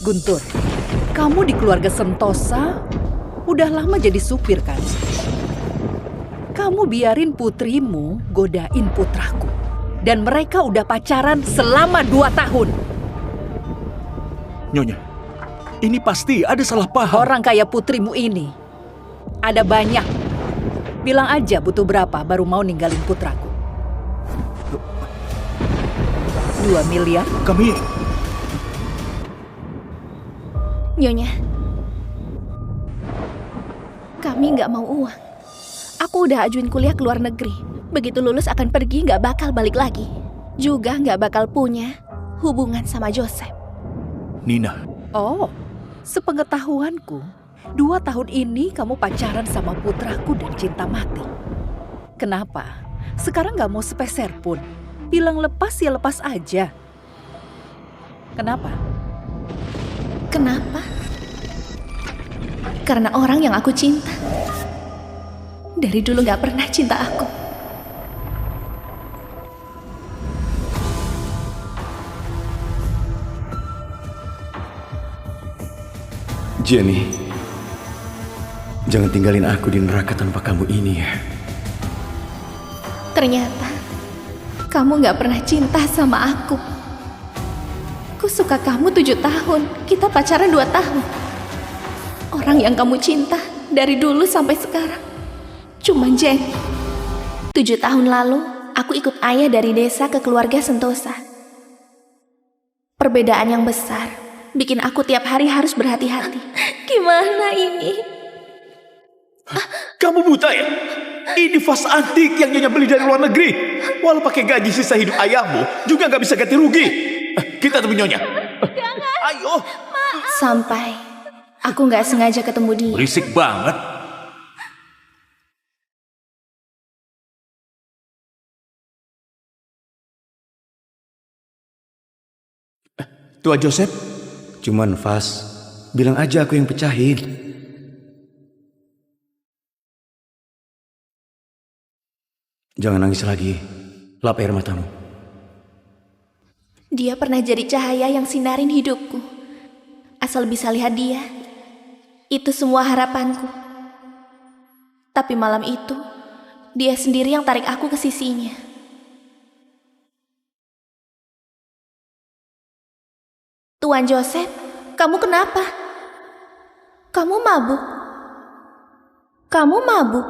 Guntur, kamu di keluarga Sentosa udah lama jadi supir kan? Kamu biarin putrimu godain putraku. Dan mereka udah pacaran selama 2 tahun. Nyonya, ini pasti ada salah paham. Orang kayak putrimu ini ada banyak. Bilang aja butuh berapa baru mau ninggalin putraku. 2 miliar? Kami... Nyonya, kami nggak mau uang. Aku udah ajuin kuliah ke luar negeri. Begitu lulus akan pergi, nggak bakal balik lagi. Juga nggak bakal punya hubungan sama Joseph. Nina. Oh, sepengetahuanku, 2 tahun ini kamu pacaran sama putraku dan cinta mati. Kenapa? Sekarang nggak mau sepeser pun. Bilang lepas ya lepas aja. Kenapa? Kenapa? Karena orang yang aku cinta dari dulu gak pernah cinta aku. Jenny, jangan tinggalin aku di neraka tanpa kamu ini ya. Ternyata kamu gak pernah cinta sama aku. Aku suka kamu 7 tahun, kita pacaran 2 tahun. Orang yang kamu cinta dari dulu sampai sekarang cuma Jenny. 7 tahun lalu, aku ikut ayah dari desa ke keluarga Sentosa. Perbedaan yang besar bikin aku tiap hari harus berhati-hati. Gimana ini? Kamu buta ya? Ini vas antik yang Nyonya beli dari luar negeri. Walau pakai gaji sisa hidup ayahmu, juga nggak bisa ganti rugi. Kita temui Nyonya. Jangan. Ayo. Sampai aku nggak sengaja ketemu dia. Berisik banget. Tuan Joseph? Cuman vas, bilang aja aku yang pecahin. Jangan nangis lagi, lap air matamu. Dia pernah jadi cahaya yang sinarin hidupku. Asal bisa lihat dia, itu semua harapanku. Tapi malam itu, dia sendiri yang tarik aku ke sisinya. Tuan Joseph, kamu kenapa? Kamu mabuk? Kamu mabuk?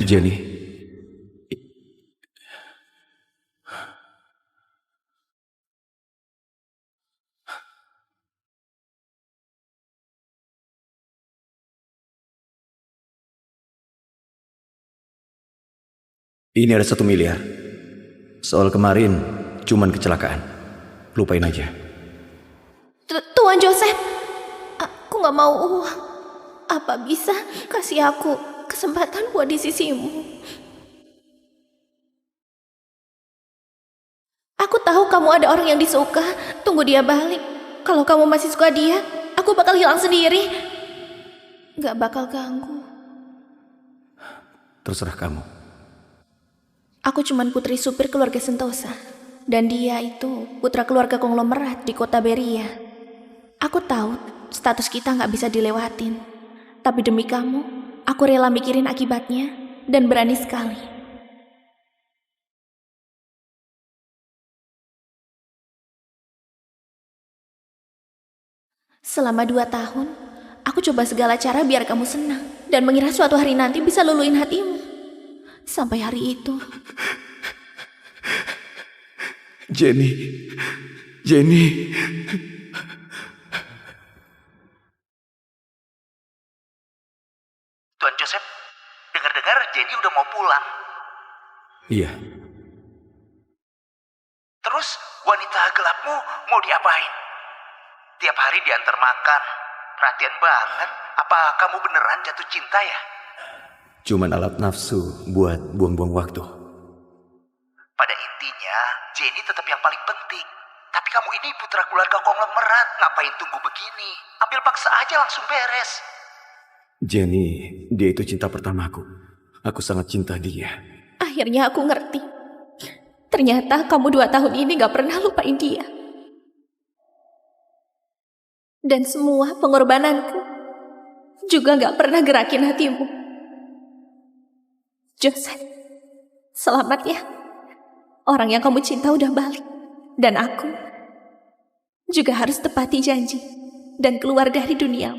Jenny, ini ada 1 miliar. Soal kemarin, cuman kecelakaan. Lupain aja. Tuan Joseph, aku gak mau uang. Apa bisa kasih aku kesempatan buat di sisimu? Aku tahu kamu ada orang yang disuka. Tunggu dia balik. Kalau kamu masih suka dia, aku bakal hilang sendiri. Gak bakal ganggu. Terserah kamu. Aku cuman putri supir keluarga Sentosa. Dan dia itu putra keluarga konglomerat di kota Beria. Aku tahu status kita gak bisa dilewatin. Tapi demi kamu, aku rela mikirin akibatnya dan berani sekali. Selama 2 tahun, aku coba segala cara biar kamu senang dan mengira suatu hari nanti bisa luluhin hatimu. Sampai hari itu. Jenny. Tuan Joseph, dengar-dengar Jenny udah mau pulang. Iya. Terus wanita gelapmu mau diapain? Tiap hari diantar makan, perhatian banget. Apa kamu beneran jatuh cinta ya? Cuman alat nafsu buat buang-buang waktu. Pada intinya, Jenny tetap yang paling penting. Tapi kamu ini putra keluarga konglomerat, ngapain tunggu begini? Ambil paksa aja langsung beres. Jenny, dia itu cinta pertamaku. Aku sangat cinta dia. Akhirnya aku ngerti. Ternyata kamu 2 tahun ini gak pernah lupain dia. Dan semua pengorbananku juga gak pernah gerakin hatimu. Joseph, selamat ya. Orang yang kamu cinta udah balik. Dan aku juga harus tepati janji dan keluar dari dunia.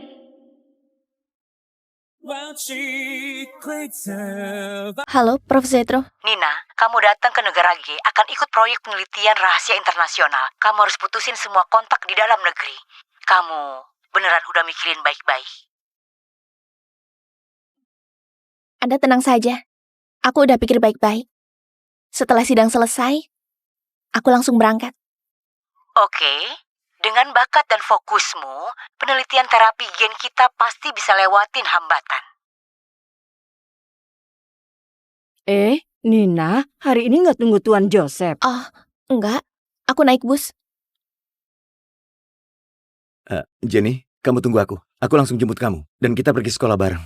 Halo, Prof. Zetro. Nina, kamu datang ke negara G akan ikut proyek penelitian rahasia internasional. Kamu harus putusin semua kontak di dalam negeri. Kamu beneran udah mikirin baik-baik. Anda tenang saja. Aku udah pikir baik-baik. Setelah sidang selesai, aku langsung berangkat. Oke, dengan bakat dan fokusmu, penelitian terapi gen kita pasti bisa lewatin hambatan. Nina, hari ini nggak tunggu Tuan Joseph. Oh, enggak. Aku naik bus. Jenny, kamu tunggu aku. Aku langsung jemput kamu. Dan kita pergi sekolah bareng.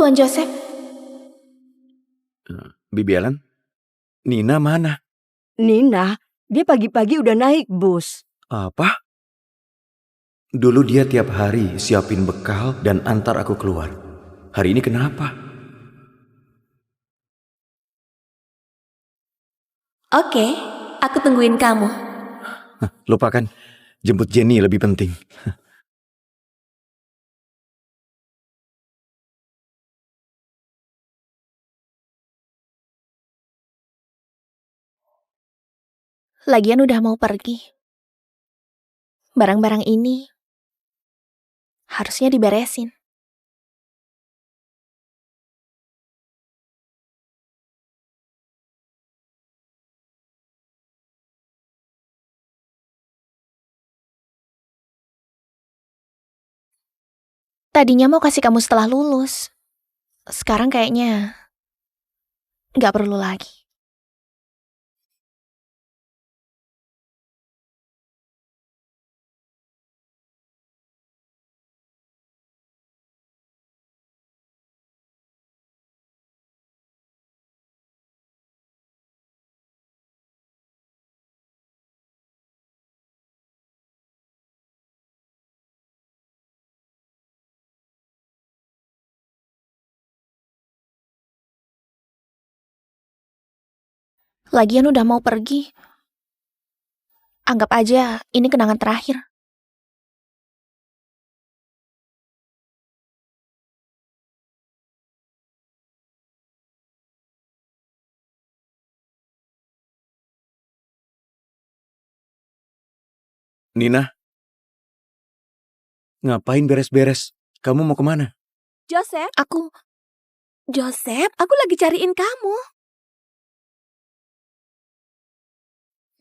Tuan Joseph, Bibi Ellen, Nina mana? Nina, dia pagi-pagi udah naik bus. Apa? Dulu dia tiap hari siapin bekal dan antar aku keluar. Hari ini kenapa? oke. Aku tungguin kamu. Lupakan, jemput Jenny lebih penting. Lagian udah mau pergi. Barang-barang ini harusnya diberesin. Tadinya mau kasih kamu setelah lulus. Sekarang kayaknya nggak perlu lagi. Lagian udah mau pergi. Anggap aja ini kenangan terakhir. Nina, ngapain beres-beres? Kamu mau kemana? Joseph, aku lagi cariin kamu.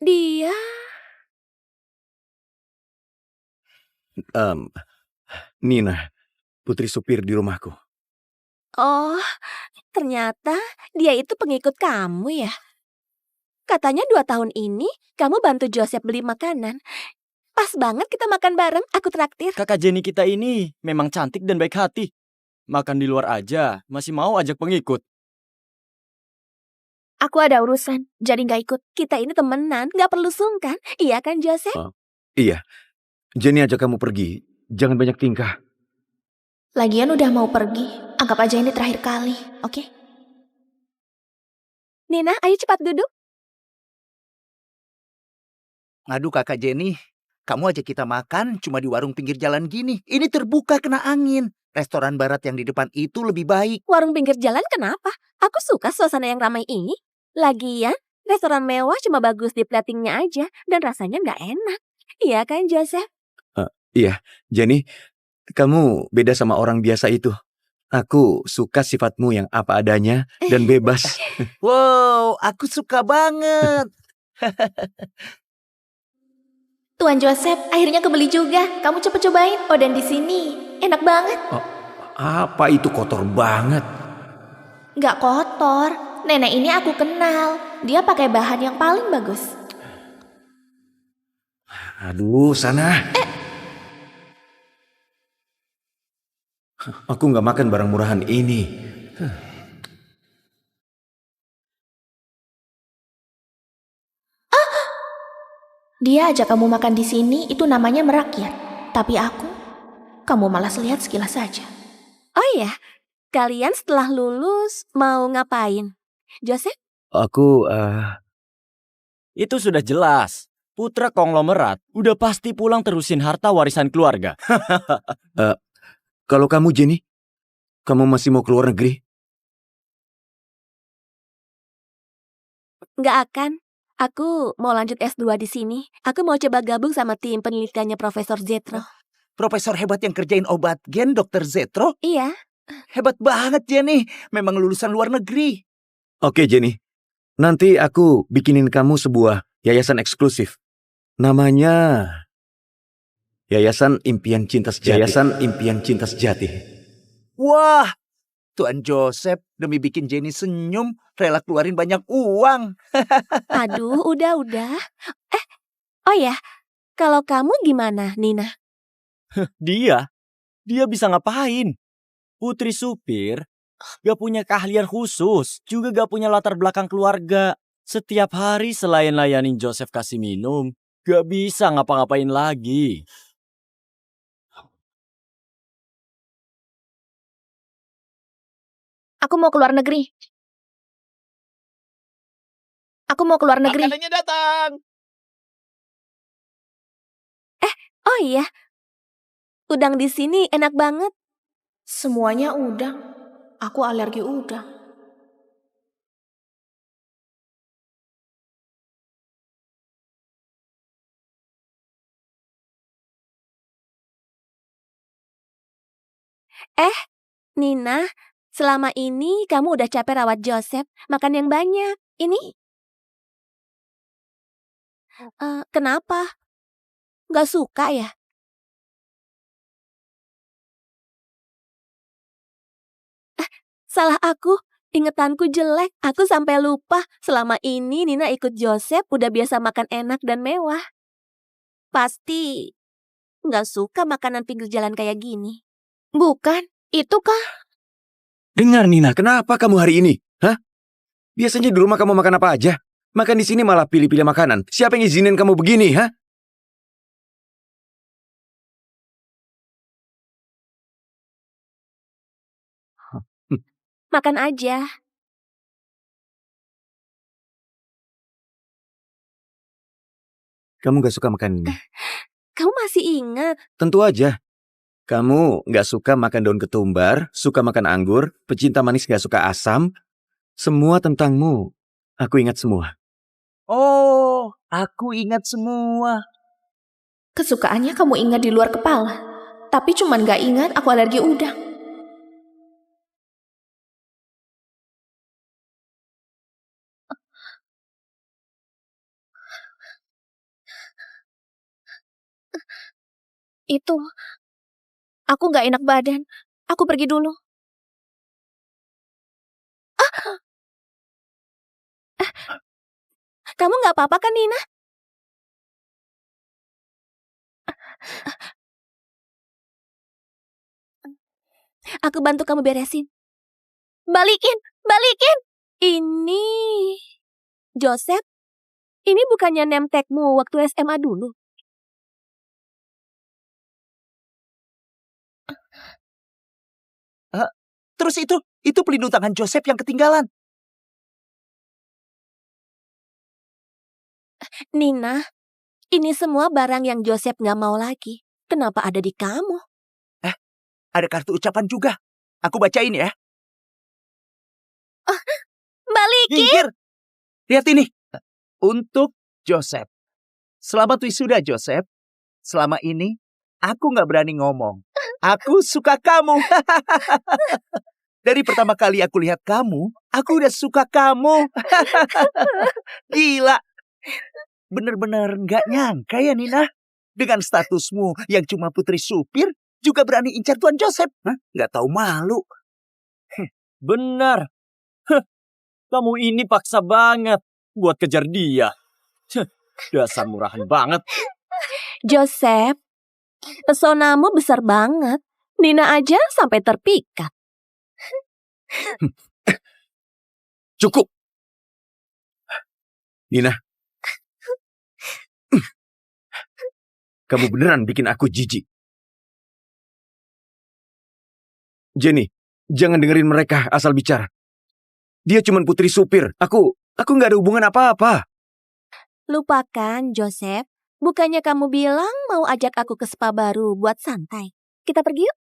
Dia Nina, putri supir di rumahku. Oh, ternyata dia itu pengikut kamu ya? Katanya 2 tahun ini kamu bantu Joseph beli makanan. Pas banget kita makan bareng, aku traktir. Kakak Jenny kita ini memang cantik dan baik hati. Makan di luar aja, masih mau ajak pengikut. Aku ada urusan, jadi gak ikut. Kita ini temenan, gak perlu sungkan. Iya kan Joseph? Iya, Jenny ajak kamu pergi. Jangan banyak tingkah. Lagian udah mau pergi, anggap aja ini terakhir kali, oke? Nina, ayo cepat duduk. Aduh kakak Jenny, kamu ajak kita makan cuma di warung pinggir jalan gini. Ini terbuka kena angin. Restoran barat yang di depan itu lebih baik. Warung pinggir jalan kenapa? Aku suka suasana yang ramai ini. Lagian, restoran mewah cuma bagus di platingnya aja dan rasanya nggak enak. Iya kan, Joseph? Iya, Jenny, kamu beda sama orang biasa itu. Aku suka sifatmu yang apa adanya dan bebas. Wow, aku suka banget. Tuan Joseph, akhirnya kebeli juga. Kamu cepet cobain. Oh, dan di sini enak banget. Apa itu kotor banget? Nggak kotor, nenek ini aku kenal. Dia pakai bahan yang paling bagus. Aduh, sana. Aku nggak makan barang murahan ini. Dia ajak kamu makan di sini, itu namanya merakyat. Tapi kamu malas lihat sekilas saja. Oh iya, kalian setelah lulus mau ngapain? Joseph? Aku, Itu sudah jelas. Putra konglomerat udah pasti pulang terusin harta warisan keluarga. kalau kamu Jenny, kamu masih mau keluar negeri? Nggak akan. Aku mau lanjut S2 di sini. Aku mau coba gabung sama tim penelitiannya Profesor Zetro. Profesor hebat yang kerjain obat gen, Dr. Zetro. Iya. Hebat banget Jenny. Memang lulusan luar negeri. Oke Jenny, nanti aku bikinin kamu sebuah yayasan eksklusif. Namanya Yayasan Impian Cinta Sejati. Yayasan Impian Cinta Sejati. Wah, Tuan Joseph demi bikin Jenny senyum, rela keluarin banyak uang. Aduh, udah. Oh ya, kalau kamu gimana, Nina? Dia bisa ngapain? Putri supir gak punya keahlian khusus, juga gak punya latar belakang keluarga. Setiap hari selain layanin Joseph kasih minum, gak bisa ngapa-ngapain lagi. Aku mau keluar negeri. Makanannya datang. Oh iya, udang di sini enak banget. Semuanya udang. Aku alergi udang. Nina, selama ini kamu udah capek rawat Joseph. Makan yang banyak. Ini. Kenapa? Gak suka ya? Salah aku. Ingetanku jelek. Aku sampai lupa. Selama ini Nina ikut Joseph udah biasa makan enak dan mewah. Pasti gak suka makanan pinggir jalan kayak gini. Bukan, itu kah? Dengar Nina, kenapa kamu hari ini? Hah? Biasanya di rumah kamu makan apa aja? Makan di sini malah pilih-pilih makanan. Siapa yang izinin kamu begini, ha? Makan aja. Kamu gak suka makan ini? Kamu masih ingat? Tentu aja. Kamu gak suka makan daun ketumbar, suka makan anggur, pecinta manis gak suka asam. Semua tentangmu, aku ingat semua. Oh, aku ingat semua. Kesukaannya kamu ingat di luar kepala. Tapi cuman gak ingat aku alergi udang. Itu, aku gak enak badan. Aku pergi dulu. Kamu gak apa-apa kan, Nina? Aku bantu kamu beresin. Balikin! Ini... Joseph, ini bukannya name tag-mu waktu SMA dulu? Terus itu pelindung tangan Joseph yang ketinggalan. Nina, ini semua barang yang Joseph gak mau lagi. Kenapa ada di kamu? Ada kartu ucapan juga. Aku bacain ya. Balikin! Minggir. Lihat ini. Untuk Joseph. Selamat wisuda Joseph. Selama ini aku gak berani ngomong. Aku suka kamu. Dari pertama kali aku lihat kamu, aku udah suka kamu. Gila. Bener-bener gak nyangka ya Nina. Dengan statusmu yang cuma putri supir, juga berani incar Tuan Joseph. Hah? Gak tahu malu. Benar. Kamu ini paksa banget buat kejar dia. Ceh, dasar murahan banget. Joseph, pesonamu besar banget. Nina aja sampai terpikat. Cukup. Nina. Kamu beneran bikin aku jijik. Jenny, jangan dengerin mereka asal bicara. Dia cuma putri supir. Aku nggak ada hubungan apa-apa. Lupakan, Joseph. Bukannya kamu bilang mau ajak aku ke spa baru buat santai. Kita pergi yuk.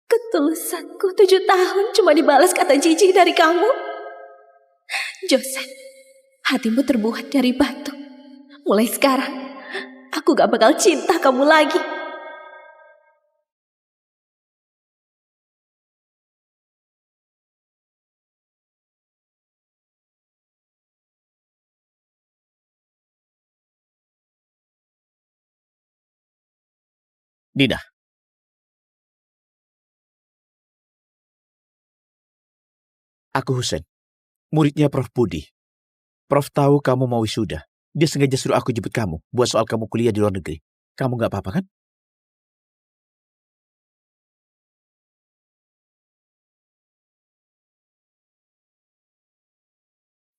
Ketulusanku 7 tahun cuma dibalas kata jijik dari kamu. Joseph, hatimu terbuat dari batu. Mulai sekarang, aku gak bakal cinta kamu lagi. Nina. Aku Husen, muridnya Prof. Budi. Prof tahu kamu mau wisuda. Dia sengaja suruh aku jemput kamu buat soal kamu kuliah di luar negeri. Kamu nggak apa-apa kan?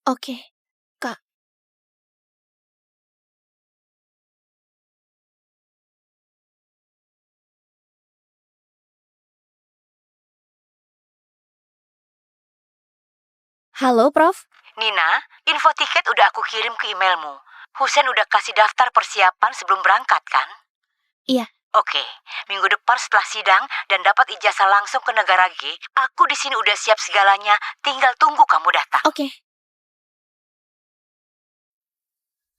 Oke, Kak. Halo, Prof. Nina, info tiket udah aku kirim ke emailmu. Husen udah kasih daftar persiapan sebelum berangkat kan? Iya. Oke, minggu depan setelah sidang dan dapat ijazah langsung ke negara G, aku di sini udah siap segalanya, tinggal tunggu kamu datang. Oke.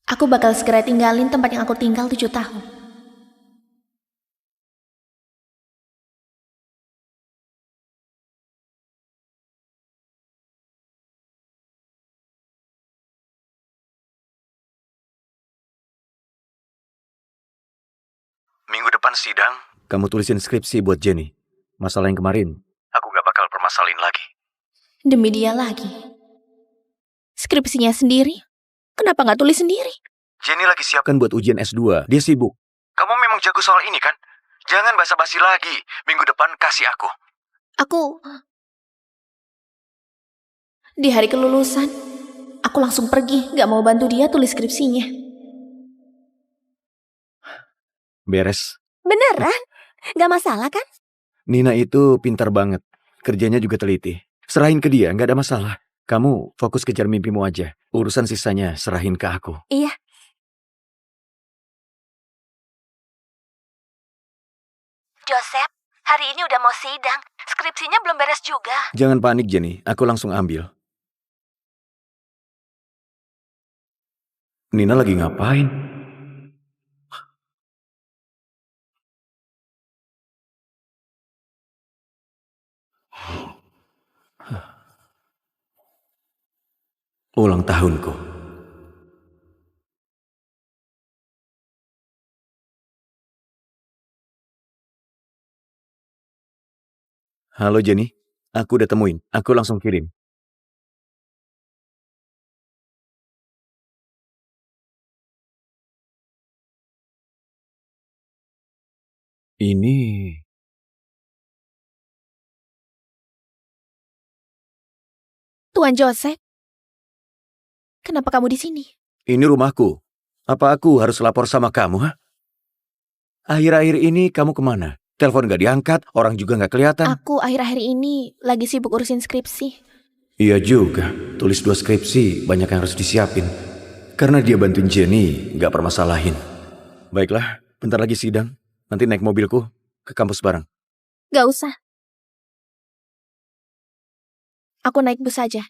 Aku bakal segera tinggalin tempat yang aku tinggal 7 tahun. Minggu depan sidang, kamu tulisin skripsi buat Jenny. Masalah yang kemarin, aku gak bakal permasalahin lagi. Demi dia lagi. Skripsinya sendiri? Kenapa gak tulis sendiri? Jenny lagi siapkan buat ujian S2, dia sibuk. Kamu memang jago soal ini kan? Jangan basa-basi lagi. Minggu depan kasih aku. Di hari kelulusan, aku langsung pergi, gak mau bantu dia tulis skripsinya. Beres. Beneran? Gak masalah kan? Nina itu pintar banget. Kerjanya juga teliti. Serahin ke dia, gak ada masalah. Kamu fokus kejar mimpimu aja. Urusan sisanya serahin ke aku. Iya. Joseph, hari ini udah mau sidang. Skripsinya belum beres juga. Jangan panik, Jenny. Aku langsung ambil. Nina lagi ngapain? Ulang tahunku. Halo Jenny, aku udah temuin. Aku langsung kirim. Ini... Tuan Joseph, kenapa kamu di sini? Ini rumahku. Apa aku harus lapor sama kamu, ha? Akhir-akhir ini kamu kemana? Telepon gak diangkat, orang juga gak kelihatan. Aku akhir-akhir ini lagi sibuk urusin skripsi. Iya juga, tulis 2 skripsi banyak yang harus disiapin. Karena dia bantuin Jenny, gak permasalahin. Baiklah, bentar lagi sidang. Nanti naik mobilku ke kampus bareng. Gak usah. Aku naik bus aja.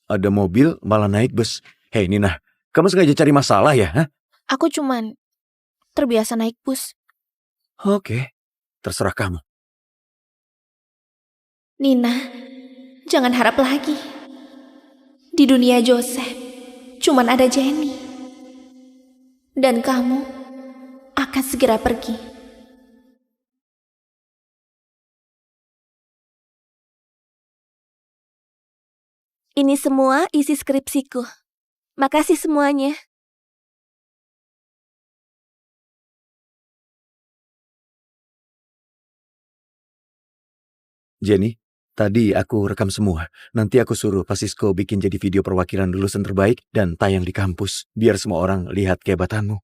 Ada mobil malah naik bus. Hei Nina, kamu sengaja cari masalah ya? Ha? Aku cuman terbiasa naik bus. Oke, terserah kamu. Nina, jangan harap lagi. Di dunia Joseph, cuman ada Jenny. Dan kamu akan segera pergi. Ini semua isi skripsiku. Makasih semuanya. Jenny, tadi aku rekam semua. Nanti aku suruh Pak Sisko bikin jadi video perwakilan lulusan terbaik dan tayang di kampus. Biar semua orang lihat kehebatanmu.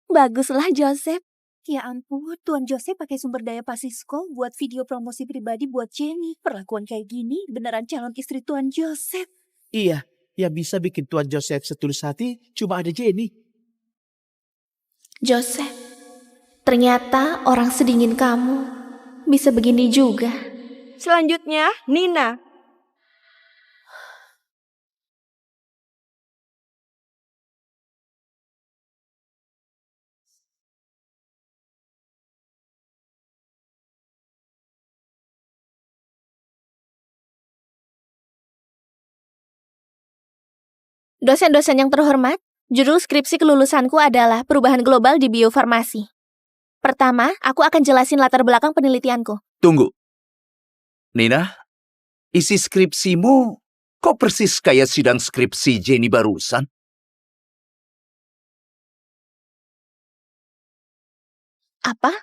Baguslah Joseph. Ya ampun, Tuan Joseph pakai sumber daya Pak Sisko buat video promosi pribadi buat Jenny. Perlakuan kayak gini beneran calon istri Tuan Joseph. Iya, yang bisa bikin Tuan Joseph setulus hati cuma ada Jenny. Joseph, ternyata orang sedingin kamu bisa begini juga. Selanjutnya, Nina. Dosen-dosen yang terhormat, judul skripsi kelulusanku adalah Perubahan Global di Biofarmasi. Pertama, aku akan jelasin latar belakang penelitianku. Tunggu. Nina, isi skripsimu kok persis kayak sidang skripsi Jenny barusan? Apa?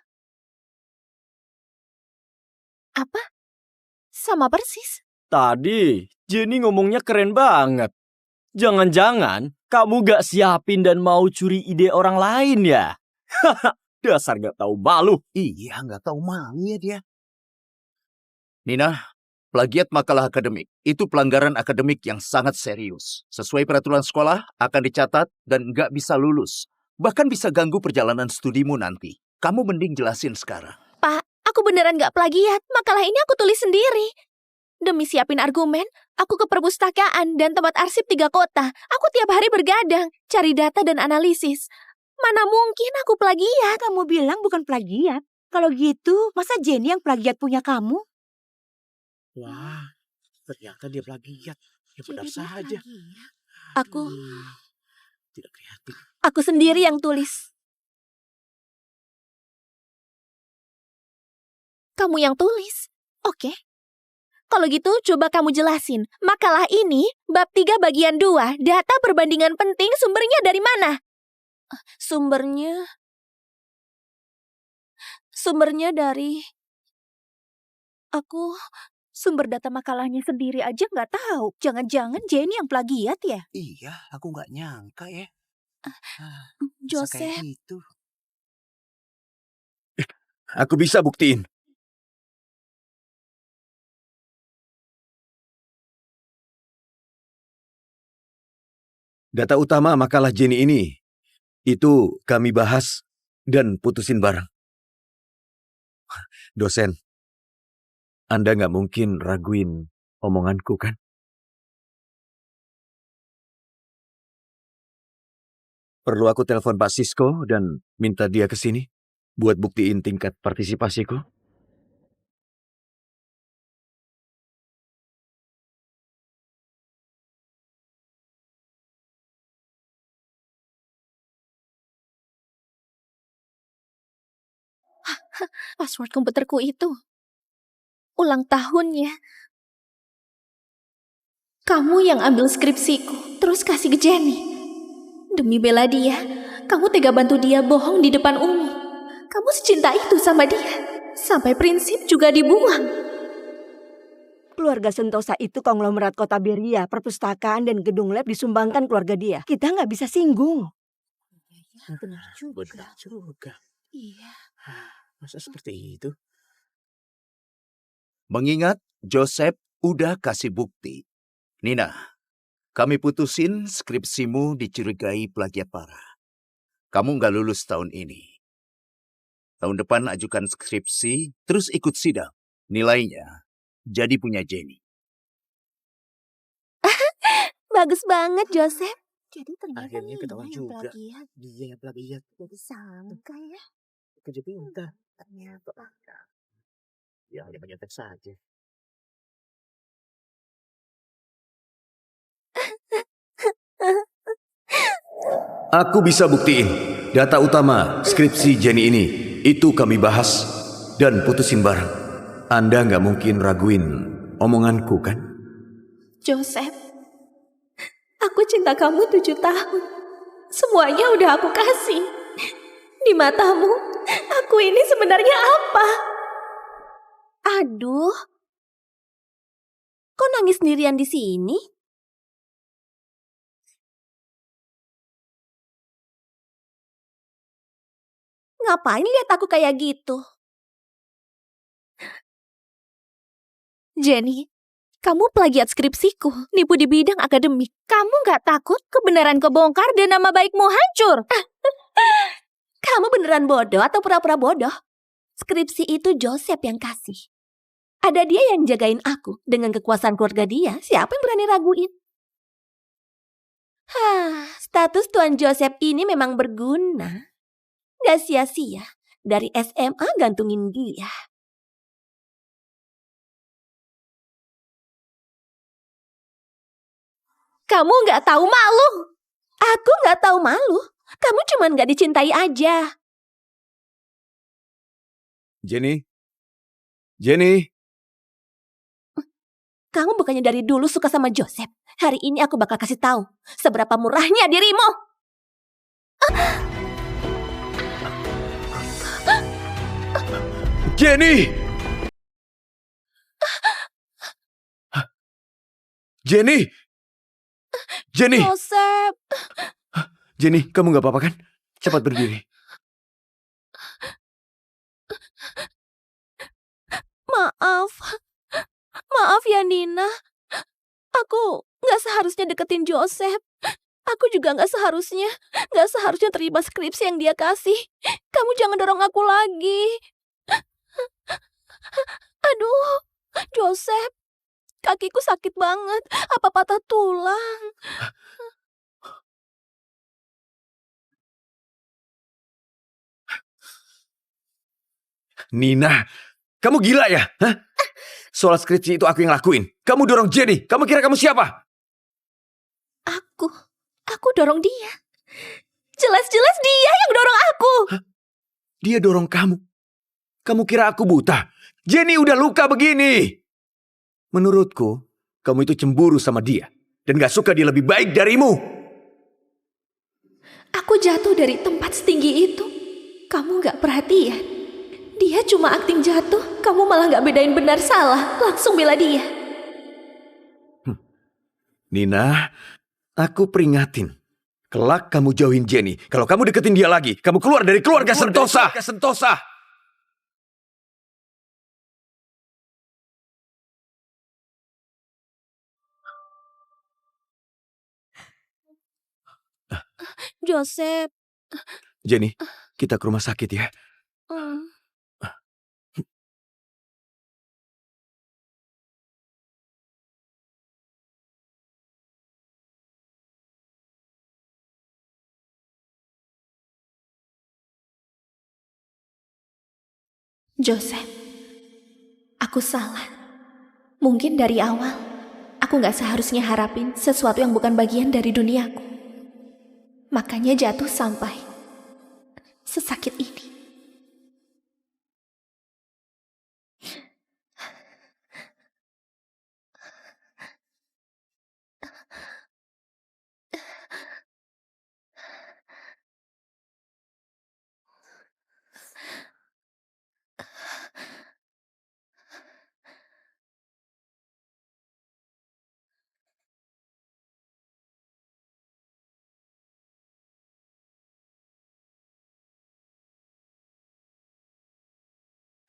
Apa? Sama persis. Tadi, Jenny ngomongnya keren banget. Jangan-jangan kamu gak siapin dan mau curi ide orang lain ya? Dasar gak tahu malu. Iya, nggak tahu malu ya dia. Nina, plagiat makalah akademik itu pelanggaran akademik yang sangat serius. Sesuai peraturan sekolah, akan dicatat dan nggak bisa lulus. Bahkan bisa ganggu perjalanan studimu nanti. Kamu mending jelasin sekarang. Pak, aku beneran gak plagiat. Makalah ini aku tulis sendiri. Demi siapin argumen, aku ke perpustakaan dan tempat arsip 3 kota. Aku tiap hari bergadang, cari data dan analisis. Mana mungkin aku plagiat? Kamu bilang bukan plagiat. Kalau gitu, masa Jenny yang plagiat punya kamu? Wah, ternyata dia plagiat. Ya benar saja. Aku Tidak kreatif. aku sendiri yang tulis. Kamu yang tulis? Oke. Kalau gitu, coba kamu jelasin. Makalah ini, bab 3 bagian 2, data perbandingan penting sumbernya dari mana? Sumbernya dari... Aku sumber data makalahnya sendiri aja nggak tahu. Jangan-jangan Jenny yang plagiat ya? Iya, aku nggak nyangka ya. Joseph. Gitu. Aku bisa buktiin. Data utama makalah Jenny ini, itu kami bahas dan putusin bareng. Dosen, Anda nggak mungkin raguin omonganku kan? Perlu aku telepon Pak Sisko dan minta dia ke sini buat buktiin tingkat partisipasiku? Password komputerku itu. Ulang tahunnya. Kamu yang ambil skripsiku, terus kasih ke Jenny. Demi bela dia, kamu tega bantu dia bohong di depan umum. Kamu secinta itu sama dia. Sampai prinsip juga dibuang. Keluarga Sentosa itu konglomerat kota Beria, perpustakaan dan gedung lab disumbangkan keluarga dia. Kita nggak bisa singgung. Benar juga. Benar juga. Iya. Masa seperti itu? Mengingat Joseph udah kasih bukti. Nina, kami putusin skripsimu dicurigai plagiat parah. Kamu nggak lulus tahun ini. Tahun depan ajukan skripsi, terus ikut sidang. Nilainya jadi punya Jenny. Bagus banget Joseph. Jadi ternyata Akhirnya Nina ketahuan yang juga. plagiat. Dia yang plagiat. Jadi sangka ya. Kerja pintar. Ternyata. Ya hanya menyetek saja. Aku bisa buktiin. Data utama skripsi Jenny ini, itu kami bahas dan putusin bareng. Anda nggak mungkin raguin omonganku, kan? Joseph, aku cinta kamu 7 tahun. Semuanya udah aku kasih. Di matamu, aku ini sebenarnya apa? Aduh, kok nangis sendirian di sini? Ngapain lihat aku kayak gitu? Jenny, kamu plagiat skripsiku, nipu di bidang akademik. Kamu nggak takut kebenaran kebongkar dan nama baikmu hancur? Kamu beneran bodoh atau pura-pura bodoh? Skripsi itu Joseph yang kasih. Ada dia yang jagain aku. Dengan kekuasaan keluarga dia, siapa yang berani raguin? Status Tuan Joseph ini memang berguna. Gak sia-sia. Dari SMA gantungin dia. Kamu nggak tahu malu? Aku gak tahu malu. Kamu cuman gak dicintai aja. Jenny? Jenny? Kamu bukannya dari dulu suka sama Joseph. Hari ini aku bakal kasih tahu seberapa murahnya dirimu. Jenny! Jenny! Jenny! Joseph, Jenny, kamu gak apa-apa kan? Cepat berdiri. maaf. Maaf ya Nina. Aku gak seharusnya deketin Joseph. Aku juga gak seharusnya terima skripsi yang dia kasih. Kamu jangan dorong aku lagi. Aduh, Joseph. Kakiku sakit banget. Apa patah tulang? Nina, kamu gila ya? Hah? Soal skripsi itu aku yang lakuin. Kamu dorong Jenny. Kamu kira kamu siapa? Aku dorong dia. Jelas-jelas dia yang dorong aku. Hah? Dia dorong kamu. Kamu kira aku buta? Jenny udah luka begini. Menurutku, kamu itu cemburu sama dia. Dan gak suka dia lebih baik darimu. Aku jatuh dari tempat setinggi itu. Kamu gak perhatian. Dia cuma akting jatuh. Kamu malah gak bedain benar salah. Langsung bela dia. Nina, aku peringatin. Kelak kamu jauhin Jenny. Kalau kamu deketin dia lagi, kamu keluar dari keluarga Sentosa. Joseph. Jenny, kita ke rumah sakit ya. Joseph, aku salah. Mungkin dari awal, aku gak seharusnya harapin sesuatu yang bukan bagian dari duniaku. Makanya jatuh sampai sesakit ini.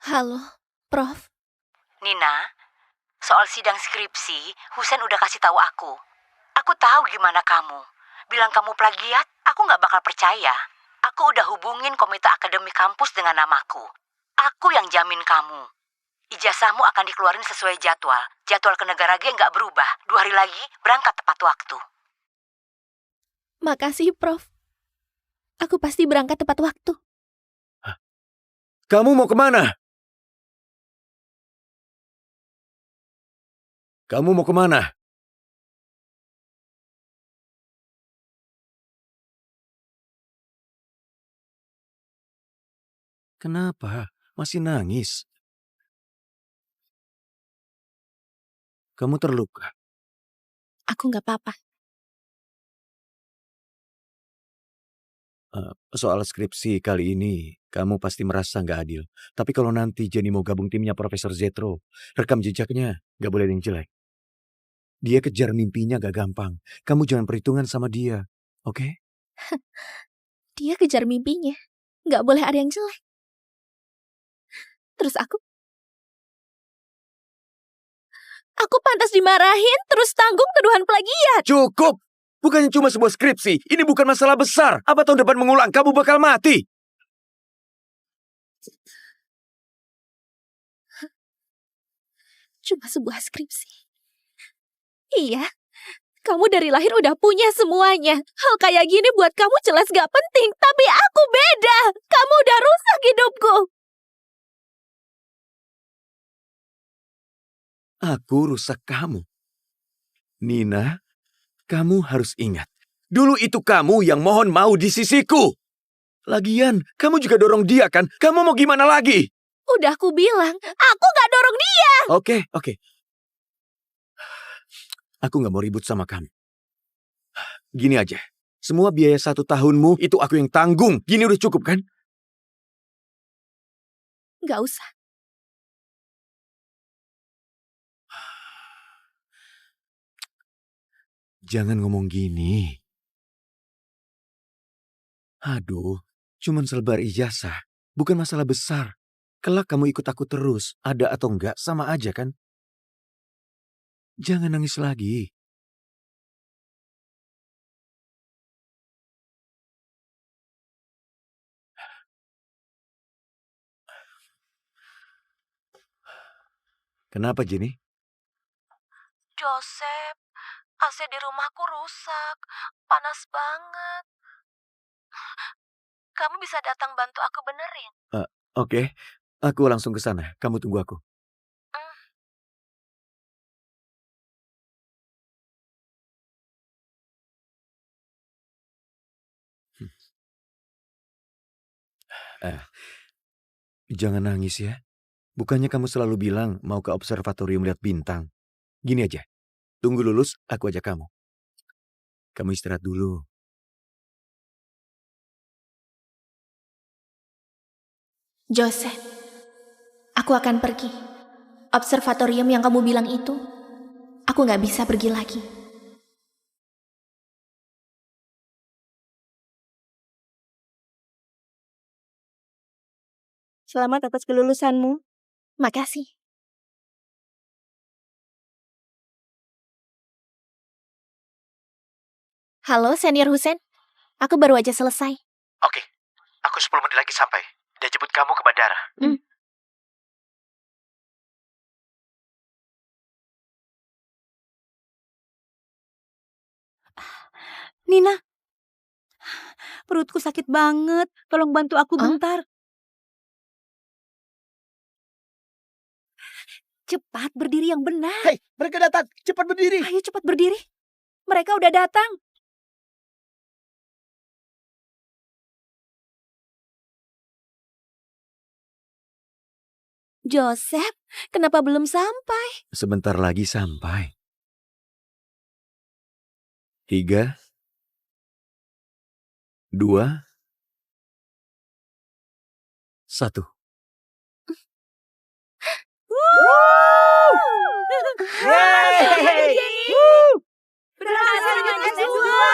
Halo, Prof. Nina, soal sidang skripsi, Husen udah kasih tahu aku. Aku tahu gimana kamu. Bilang kamu plagiat, aku nggak bakal percaya. Aku udah hubungin komite akademik kampus dengan namaku. Aku yang jamin kamu. Ijazahmu akan dikeluarin sesuai jadwal. Jadwal kenegaraan nggak berubah. 2 hari lagi berangkat tepat waktu. Makasih, Prof. Aku pasti berangkat tepat waktu. Kamu mau kemana? Kamu mau kemana? Kenapa? Masih nangis? Kamu terluka? Aku nggak apa-apa. Soal skripsi kali ini, kamu pasti merasa nggak adil. Tapi kalau nanti Jenny mau gabung timnya Profesor Zetro, rekam jejaknya nggak boleh ada yang jelek. Dia kejar mimpinya gak gampang. Kamu jangan perhitungan sama dia, oke? Dia kejar mimpinya. Nggak boleh ada yang jelek. Terus aku pantas dimarahin terus tanggung tuduhan plagiat. Cukup! Bukannya cuma sebuah skripsi. Ini bukan masalah besar. Apa tahun depan mengulang, kamu bakal mati. Cuma sebuah skripsi. Iya, kamu dari lahir udah punya semuanya. Hal kayak gini buat kamu jelas gak penting. Tapi aku beda. Kamu udah rusak hidupku. Aku rusak kamu. Nina, kamu harus ingat. Dulu itu kamu yang mohon mau di sisiku. Lagian, kamu juga dorong dia kan? Kamu mau gimana lagi? Udah aku bilang, aku gak dorong dia. Oke. Aku gak mau ribut sama kamu. Gini aja. Semua biaya 1 tahunmu itu aku yang tanggung. Gini udah cukup kan? Gak usah. Jangan ngomong gini. Aduh, cuman selebar ijazah. Bukan masalah besar. Kelak kamu ikut aku terus. Ada atau enggak, sama aja kan? Jangan nangis lagi. Kenapa, Jenny? Joseph, AC di rumahku rusak. Panas banget. Kamu bisa datang bantu aku benerin? Oke, aku langsung ke sana. Kamu tunggu aku. Jangan nangis ya. Bukannya kamu selalu bilang mau ke observatorium lihat bintang. Gini aja. Tunggu lulus, aku ajak kamu. Kamu istirahat dulu. Joseph, aku akan pergi. Observatorium yang kamu bilang itu, aku gak bisa pergi lagi. Selamat atas kelulusanmu. Makasih. Halo, Senior Husen. Aku baru aja selesai. Oke, aku 10 menit lagi sampai. Dia jemput kamu ke bandara. Nina, perutku sakit banget. Tolong bantu aku bentar. Cepat berdiri yang benar. Hei, mereka datang. Cepat berdiri. Ayo cepat berdiri. Mereka udah datang. Joseph, kenapa belum sampai? Sebentar lagi sampai. 3, 2, 1. Berhasil dengan semua.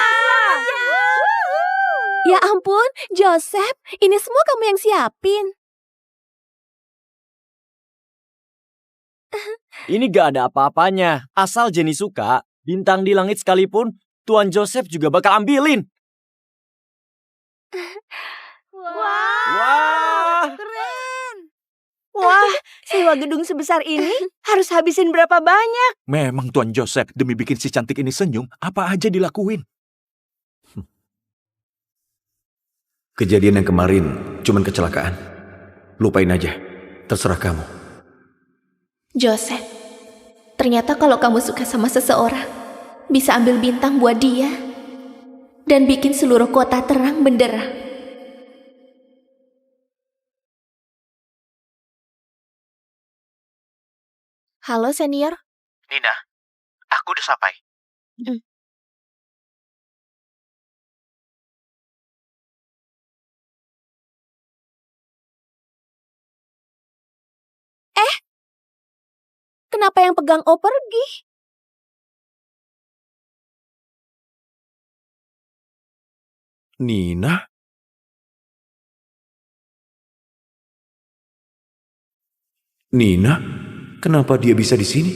Ya ampun, Joseph, ini semua kamu yang siapin. Ini gak ada apa-apanya. Asal Jenny suka, bintang di langit sekalipun, Tuan Joseph juga bakal ambilin. Wah. Keren. Wah, sewa gedung sebesar ini harus habisin berapa banyak? Memang Tuan Joseph, demi bikin si cantik ini senyum, apa aja dilakuin. Kejadian yang kemarin cuman kecelakaan. Lupain aja. Terserah kamu. Joseph, ternyata kalau kamu suka sama seseorang, bisa ambil bintang buat dia dan bikin seluruh kota terang benderang. Halo senior. Nina, aku udah sampai. Kenapa yang pegang O pergi? Nina? Nina? Kenapa dia bisa di sini?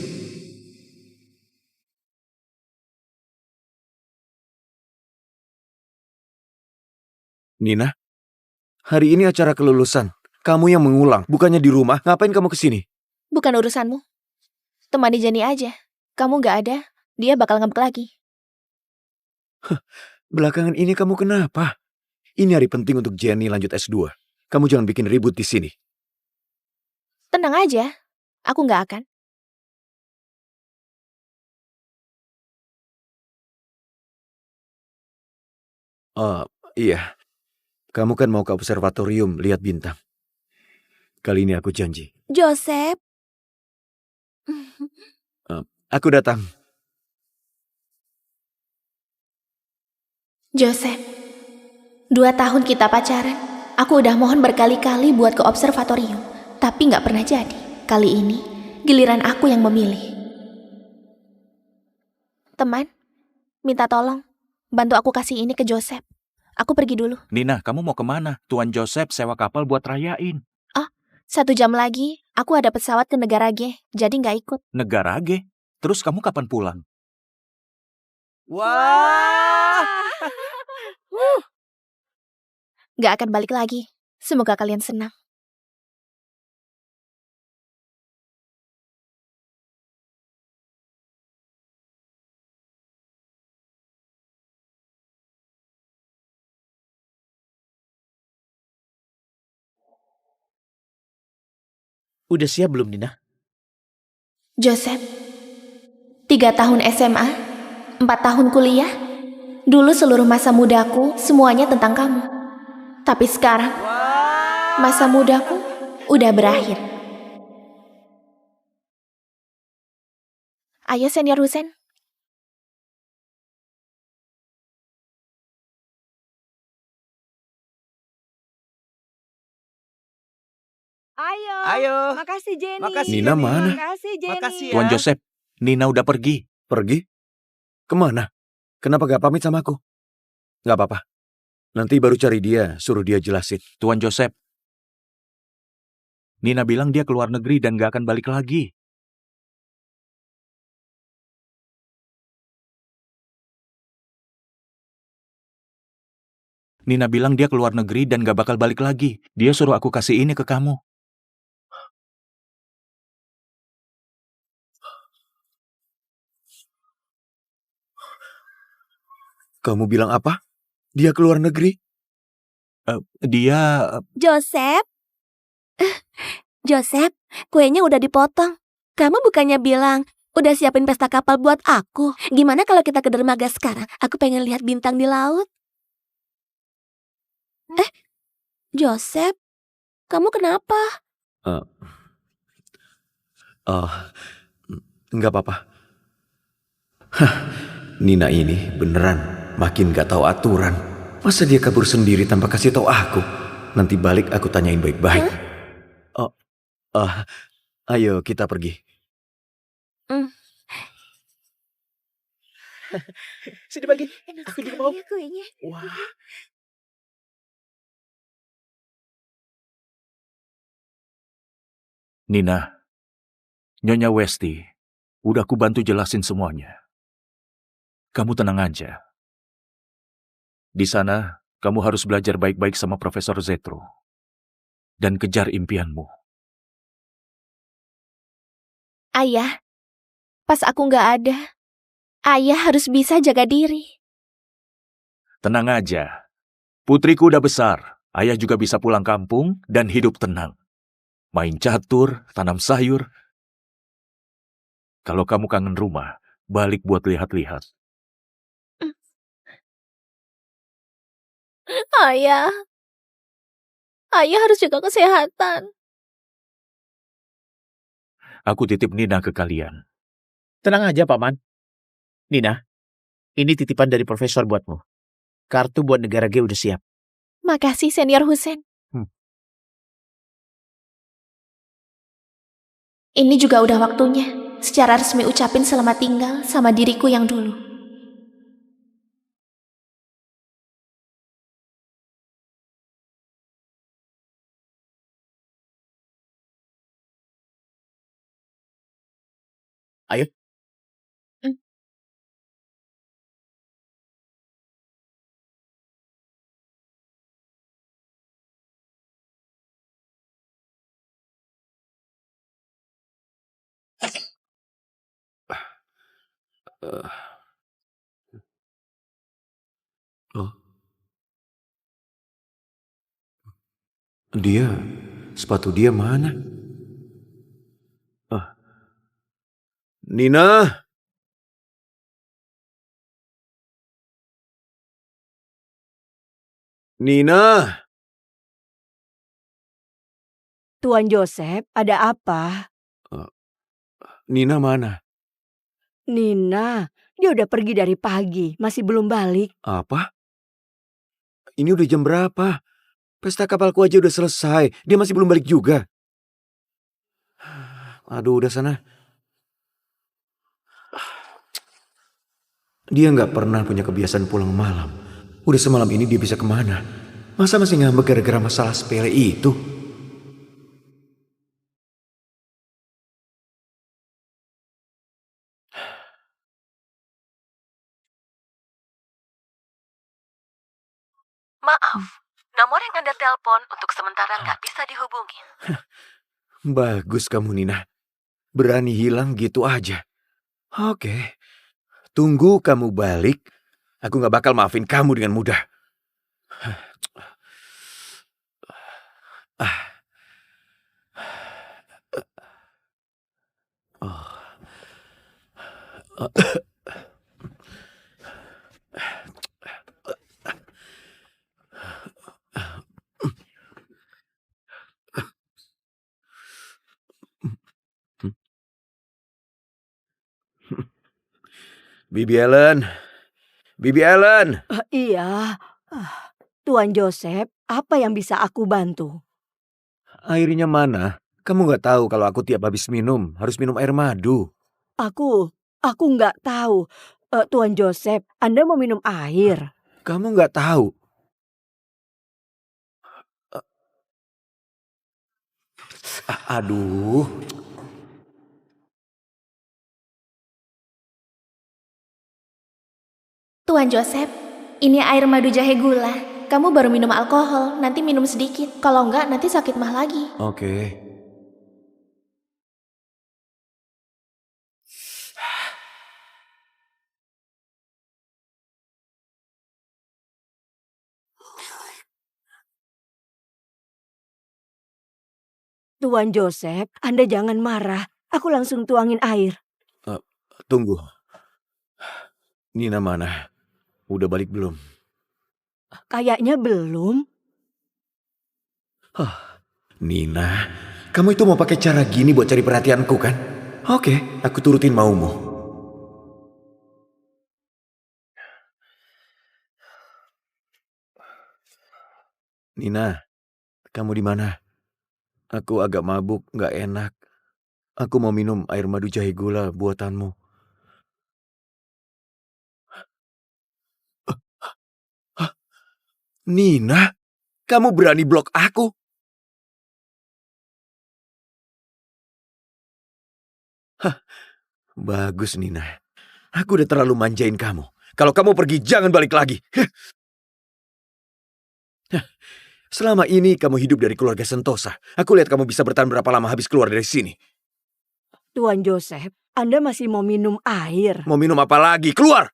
Nina? Hari ini acara kelulusan. Kamu yang mengulang, bukannya di rumah. Ngapain kamu kesini? Bukan urusanmu. Temani Jenny aja. Kamu nggak ada, dia bakal ngambek lagi. Belakangan ini kamu kenapa? Ini hari penting untuk Jenny lanjut S2. Kamu jangan bikin ribut di sini. Tenang aja, aku nggak akan. Oh, iya. Kamu kan mau ke observatorium lihat bintang. Kali ini aku janji. Joseph, Aku datang. Joseph, 2 tahun kita pacaran. Aku udah mohon berkali-kali buat ke observatorium, tapi nggak pernah jadi. Kali ini, giliran aku yang memilih. Teman, minta tolong, bantu aku kasih ini ke Joseph. Aku pergi dulu. Nina, kamu mau kemana? Tuan Joseph sewa kapal buat rayain. 1 jam lagi, aku ada pesawat ke negara G, jadi nggak ikut. Negara G? Terus kamu kapan pulang? Wah! Nggak akan balik lagi. Semoga kalian senang. Udah siap belum, Nina? Joseph, 3 tahun SMA, 4 tahun kuliah. Dulu seluruh masa mudaku semuanya tentang kamu. Tapi sekarang, masa mudaku udah berakhir. Ayo senior Husen. Ayo. Makasih Jenny. Makasih, Nina Jenny. Mana? Makasih Jenny. Makasih ya. Tuan Joseph, Nina udah pergi. Pergi? Kemana? Kenapa gak pamit sama aku? Gak apa-apa. Nanti baru cari dia, suruh dia jelasin. Tuan Joseph, Nina bilang dia keluar negeri dan gak akan balik lagi. Nina bilang dia keluar negeri dan gak bakal balik lagi. Dia suruh aku kasih ini ke kamu. Kamu bilang apa? Dia keluar negeri? Dia... Joseph. Joseph, kuenya udah dipotong. Kamu bukannya bilang udah siapin pesta kapal buat aku? Gimana kalau kita ke dermaga sekarang? Aku pengen lihat bintang di laut. Joseph, kamu kenapa? Nggak apa-apa. Hah, Nina ini beneran makin gak tahu aturan. Masa dia kabur sendiri tanpa kasih tahu aku? Nanti balik aku tanyain baik-baik. Ayo kita pergi. Sini bagi. Aku juga mau. Kuenya. Wah. Nina, Nyonya Westi, udah aku bantu jelasin semuanya. Kamu tenang aja. Di sana, kamu harus belajar baik-baik sama Profesor Zetro. Dan kejar impianmu. Ayah, pas aku nggak ada, ayah harus bisa jaga diri. Tenang aja. Putriku udah besar. Ayah juga bisa pulang kampung dan hidup tenang. Main catur, tanam sayur. Kalau kamu kangen rumah, balik buat lihat-lihat. Ayah harus jaga kesehatan. Aku titip Nina ke kalian. Tenang aja, Paman. Nina, ini titipan dari profesor buatmu. Kartu buat negara G udah siap. Makasih, Senior Husen. Ini juga udah waktunya. Secara resmi ucapin selamat tinggal sama diriku yang dulu. Ayo. Oh. Sepatu dia mana? Nina! Nina! Tuan Joseph, ada apa? Nina mana? Nina, dia udah pergi dari pagi, masih belum balik. Apa? Ini udah jam berapa? Pesta kapalku aja udah selesai. Dia masih belum balik juga. Aduh, udah sana. Dia nggak pernah punya kebiasaan pulang malam. Udah semalam ini dia bisa kemana? Masa masih ngambek gara-gara masalah sepele itu? Maaf, nomor yang Anda telepon untuk sementara nggak bisa dihubungi. Bagus kamu, Nina. Berani hilang gitu aja. Oke. Tunggu kamu balik. Aku nggak bakal maafin kamu dengan mudah. Bibi Ellen. Bibi Ellen. Iya. Tuan Joseph, apa yang bisa aku bantu? Airnya mana? Kamu nggak tahu kalau aku tiap habis minum harus minum air madu. Aku nggak tahu. Tuan Joseph, Anda mau minum air? Kamu nggak tahu. Aduh. Tuan Joseph, ini air madu jahe gula. Kamu baru minum alkohol, nanti minum sedikit. Kalau enggak, nanti sakit mah lagi. Oke. Tuan Joseph, Anda jangan marah. Aku langsung tuangin air. Tunggu. Nina mana? Udah balik belum? Kayaknya belum. Nina, kamu itu mau pakai cara gini buat cari perhatianku kan? Oke, aku turutin maumu. Nina, kamu di mana? Aku agak mabuk, nggak enak. Aku mau minum air madu jahe gula buatanmu. Nina, kamu berani blok aku? Bagus, Nina. Aku udah terlalu manjain kamu. Kalau kamu pergi, jangan balik lagi. Selama ini kamu hidup dari keluarga Sentosa. Aku lihat kamu bisa bertahan berapa lama habis keluar dari sini. Tuan Joseph, Anda masih mau minum air? Mau minum apa lagi? Keluar!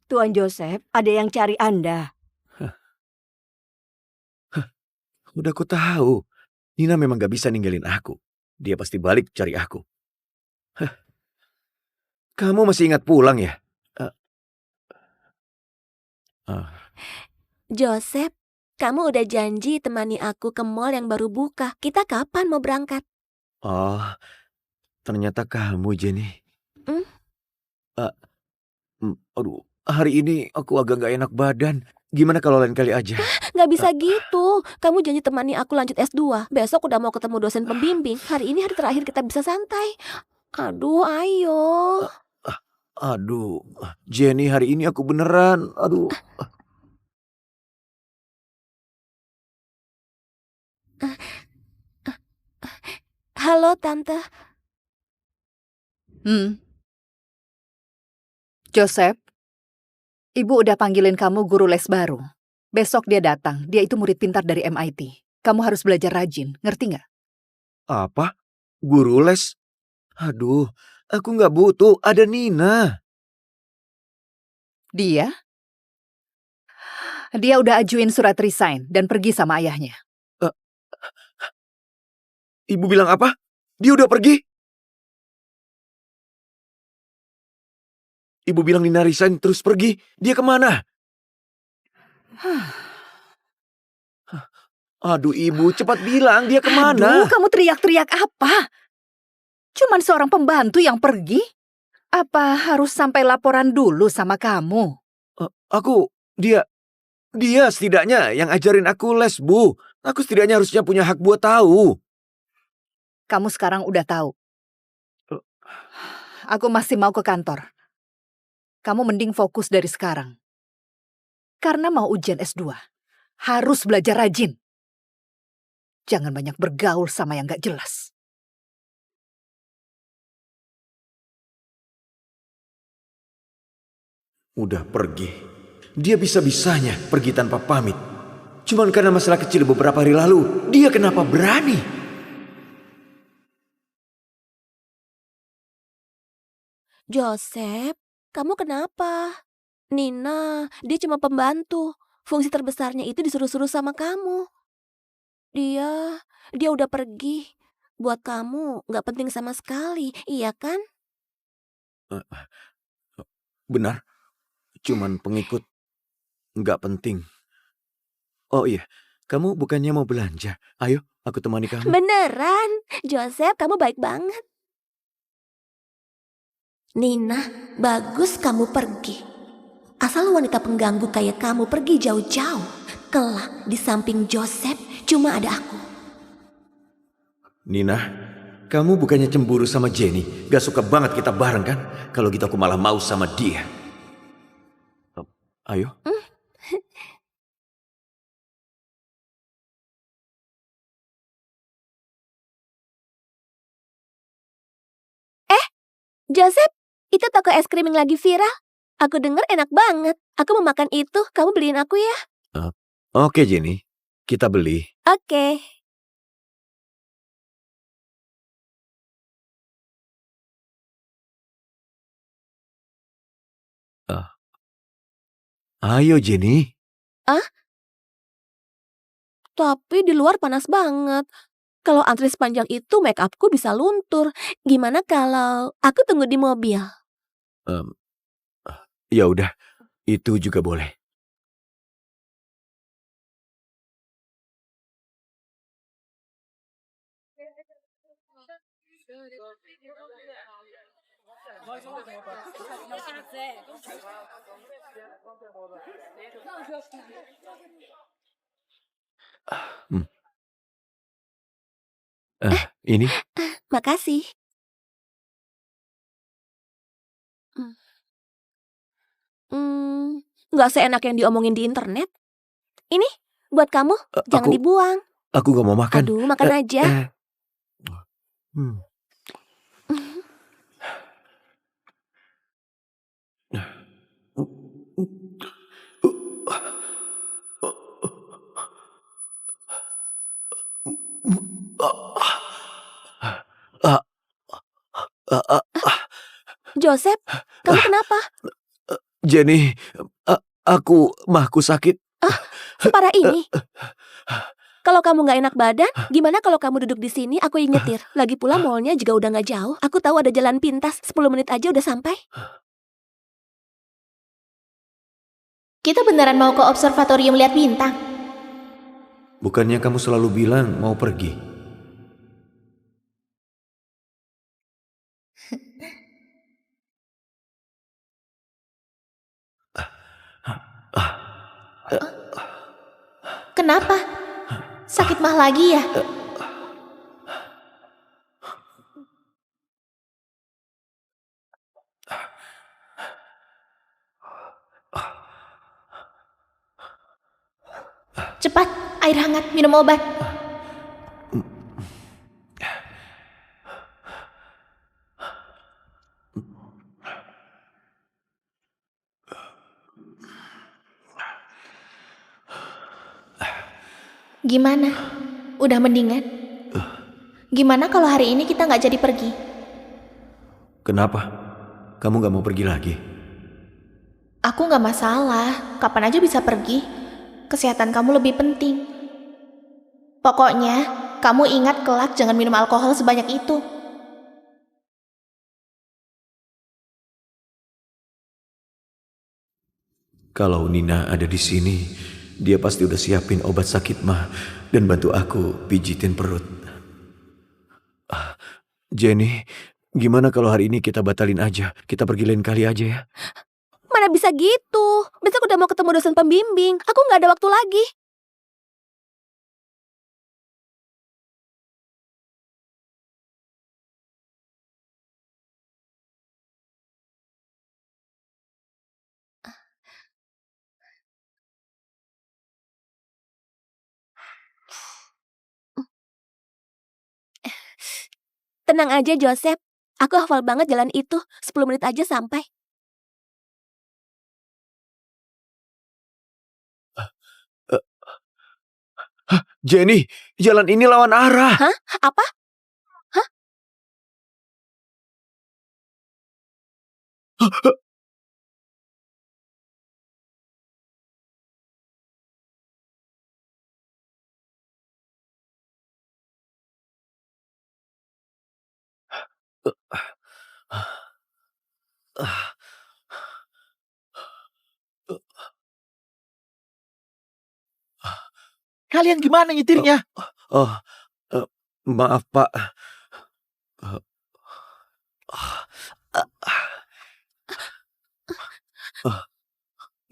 Tuan Joseph, ada yang cari Anda. Udah aku tahu. Nina memang gak bisa ninggalin aku. Dia pasti balik cari aku. Kamu masih ingat pulang ya? Ah, Joseph, kamu udah janji temani aku ke mall yang baru buka. Kita kapan mau berangkat? oh, ternyata kamu, Jenny. Hmm? Aduh, hari ini aku agak gak enak badan. Gimana kalau lain kali aja? Nggak bisa gitu. Kamu janji temani aku lanjut S2. Besok udah mau ketemu dosen pembimbing. Hari ini hari terakhir kita bisa santai. Aduh, ayo. Aduh, Jenny, hari ini aku beneran. Aduh. Halo, Tante. Joseph, Ibu udah panggilin kamu guru les baru. Besok dia datang. Dia itu murid pintar dari MIT. Kamu harus belajar rajin, ngerti nggak? Apa? Guru les? Aduh, aku nggak butuh. Ada Nina. Dia udah ajuin surat resign dan pergi sama ayahnya. Ibu bilang apa? Dia udah pergi? Ibu bilang Nina resign terus pergi. Dia kemana? Aduh, Ibu, cepat bilang dia kemana? Aduh, kamu teriak-teriak apa? Cuman seorang pembantu yang pergi? Apa harus sampai laporan dulu sama kamu? Dia setidaknya yang ajarin aku les, Bu. Aku setidaknya harusnya punya hak buat tahu. Kamu sekarang udah tahu. Aku masih mau ke kantor. Kamu mending fokus dari sekarang. Karena mau ujian S2, harus belajar rajin. Jangan banyak bergaul sama yang gak jelas. Udah pergi. Dia bisa-bisanya pergi tanpa pamit. Cuman karena masalah kecil beberapa hari lalu, dia kenapa berani? Joseph, kamu kenapa? Nina, dia cuma pembantu. Fungsi terbesarnya itu disuruh-suruh sama kamu. Dia udah pergi. Buat kamu nggak penting sama sekali, iya kan? Benar, cuman pengikut. Nggak penting. Oh iya, kamu bukannya mau belanja? Ayo, aku temani kamu. Beneran, Joseph, kamu baik banget. Nina, bagus kamu pergi. Asal wanita pengganggu kayak kamu pergi jauh-jauh. Kelak di samping Joseph cuma ada aku. Nina, kamu bukannya cemburu sama Jenny? Gak suka banget kita bareng kan? Kalau gitu aku malah mau sama dia. Ayo. Joseph, itu toko es krim yang lagi viral. Aku dengar enak banget. Aku mau makan itu, kamu beliin aku ya? Oke Jenny, kita beli. Oke. Ayo Jenny. Tapi di luar panas banget. Kalau antri sepanjang itu make upku bisa luntur. Gimana kalau aku tunggu di mobil? Ya udah, itu juga boleh. Ini Makasih. Nggak seenak yang diomongin di internet. Ini buat kamu, jangan dibuang. aku gak mau makan. Aduh, makan aja. Joseph, kamu kenapa? Jenny, mahku sakit. Separah ini. Kalau kamu nggak enak badan, gimana kalau kamu duduk di sini, aku yang nyetir. Lagi pula mallnya juga udah nggak jauh. Aku tahu ada jalan pintas, 10 menit aja udah sampai. Kita beneran mau ke observatorium lihat bintang. Bukannya kamu selalu bilang mau pergi? Kenapa? Sakit mah lagi ya? Cepat, air hangat, minum obat. Gimana? Udah mendingan? Gimana kalau hari ini kita nggak jadi pergi? Kenapa? Kamu gak mau pergi lagi? Aku nggak masalah, kapan aja bisa pergi. Kesehatan kamu lebih penting. Pokoknya, kamu ingat kelak jangan minum alkohol sebanyak itu. Kalau Nina ada di sini, dia pasti udah siapin obat sakit mah dan bantu aku pijitin perut. Jenny, gimana kalau hari ini kita batalin aja? Kita pergi lain kali aja ya? Mana bisa gitu? Besok udah mau ketemu dosen pembimbing. Aku nggak ada waktu lagi. Tenang aja, Joseph. Aku hafal banget jalan itu. 10 menit aja sampai. Jenny, jalan ini lawan arah. Hah? Apa? Hah? Kalian gimana nyetirnya? Oh, maaf Pak.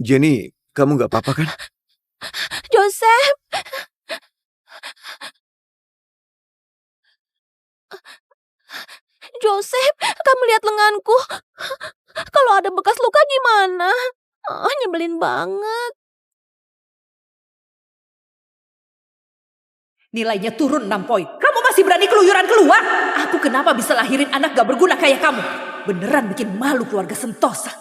Jenny, kamu gak apa-apa kan? Joseph! Joseph, kamu lihat lenganku. Kalau ada bekas luka gimana? Nyebelin banget. Nilainya turun 6 poin. Kamu masih berani keluyuran keluar? Aku kenapa bisa lahirin anak gak berguna kayak kamu? Beneran bikin malu keluarga Sentosa.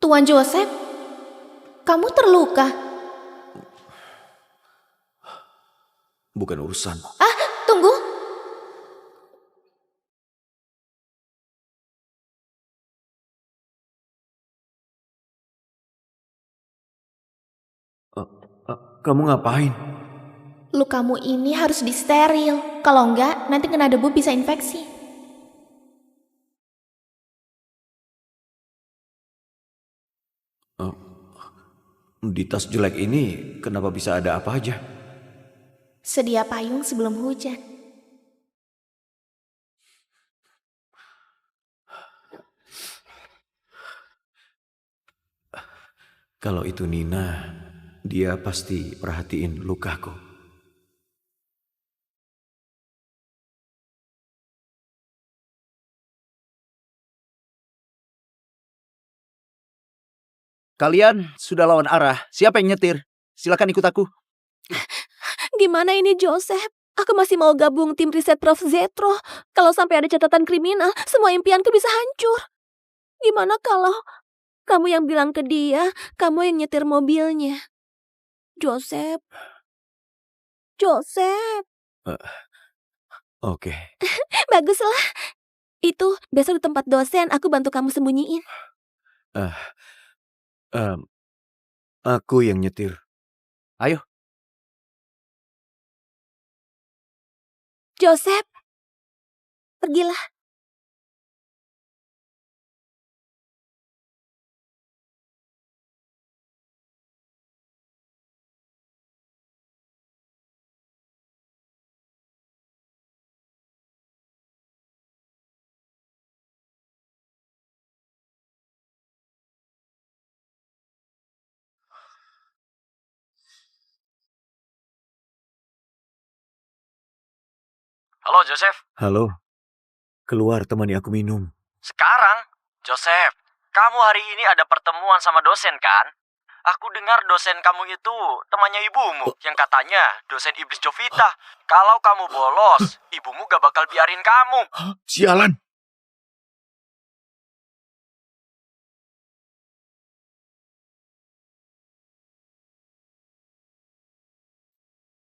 Tuan Joseph, kamu terluka. Bukan urusan. Tunggu. Kamu ngapain? Lukamu ini harus disteril. Kalau enggak, nanti kena debu bisa infeksi. Di tas jelek ini kenapa bisa ada apa aja? Sedia payung sebelum hujan. Kalau itu Nina, dia pasti perhatiin lukaku. Kalian sudah lawan arah. Siapa yang nyetir? Silakan ikut aku. Gimana ini, Joseph? Aku masih mau gabung tim riset Prof. Zetro. Kalau sampai ada catatan kriminal, semua impianku bisa hancur. Gimana kalau kamu yang bilang ke dia, kamu yang nyetir mobilnya? Joseph. Joseph. Oke. Baguslah. Itu besok di tempat dosen aku bantu kamu sembunyiin. Aku yang nyetir. Ayo. Joseph, pergilah. Halo, Joseph. Halo, keluar temani aku minum. Sekarang, Joseph, kamu hari ini ada pertemuan sama dosen kan? Aku dengar dosen kamu itu temannya ibumu yang katanya dosen iblis Jovita. Kalau kamu bolos, ibumu gak bakal biarin kamu. Sialan!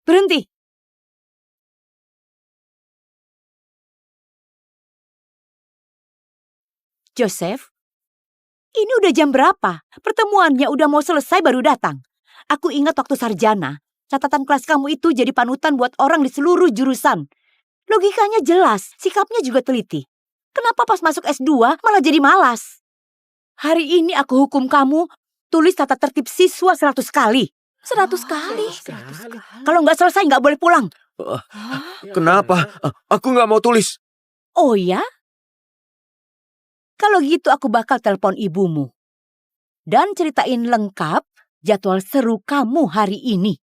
Berhenti. Joseph, ini udah jam berapa? Pertemuannya udah mau selesai baru datang. Aku ingat waktu sarjana, catatan kelas kamu itu jadi panutan buat orang di seluruh jurusan. Logikanya jelas, sikapnya juga teliti. Kenapa pas masuk S2 malah jadi malas? Hari ini aku hukum kamu tulis tata tertib siswa 100 kali. 100 kali. Kalau nggak selesai nggak boleh pulang. Kenapa? Aku nggak mau tulis. Oh ya? Kalau gitu aku bakal telepon ibumu. Dan ceritain lengkap jadwal seru kamu hari ini.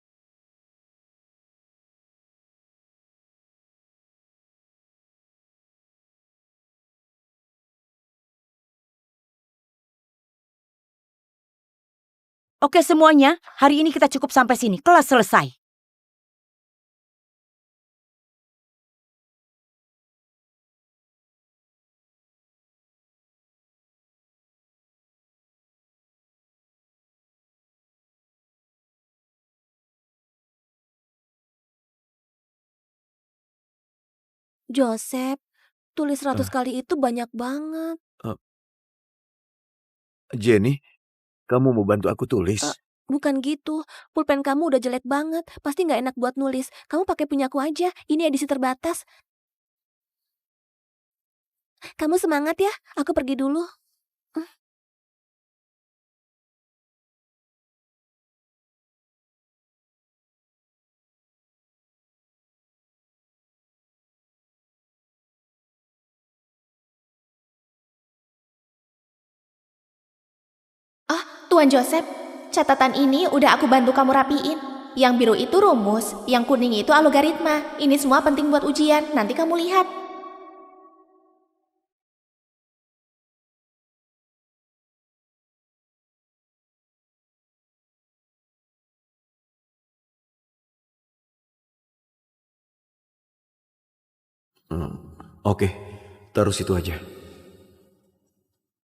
Oke semuanya, hari ini kita cukup sampai sini. Kelas selesai. Joseph, tulis 100 kali itu banyak banget. Jenny, kamu mau bantu aku tulis? Bukan gitu, pulpen kamu udah jelek banget. Pasti nggak enak buat nulis. Kamu pakai punyaku aja, ini edisi terbatas. Kamu semangat ya, aku pergi dulu. Tuan Joseph, catatan ini udah aku bantu kamu rapiin. Yang biru itu rumus, yang kuning itu algoritma. Ini semua penting buat ujian, nanti kamu lihat. Oke, taruh situ aja.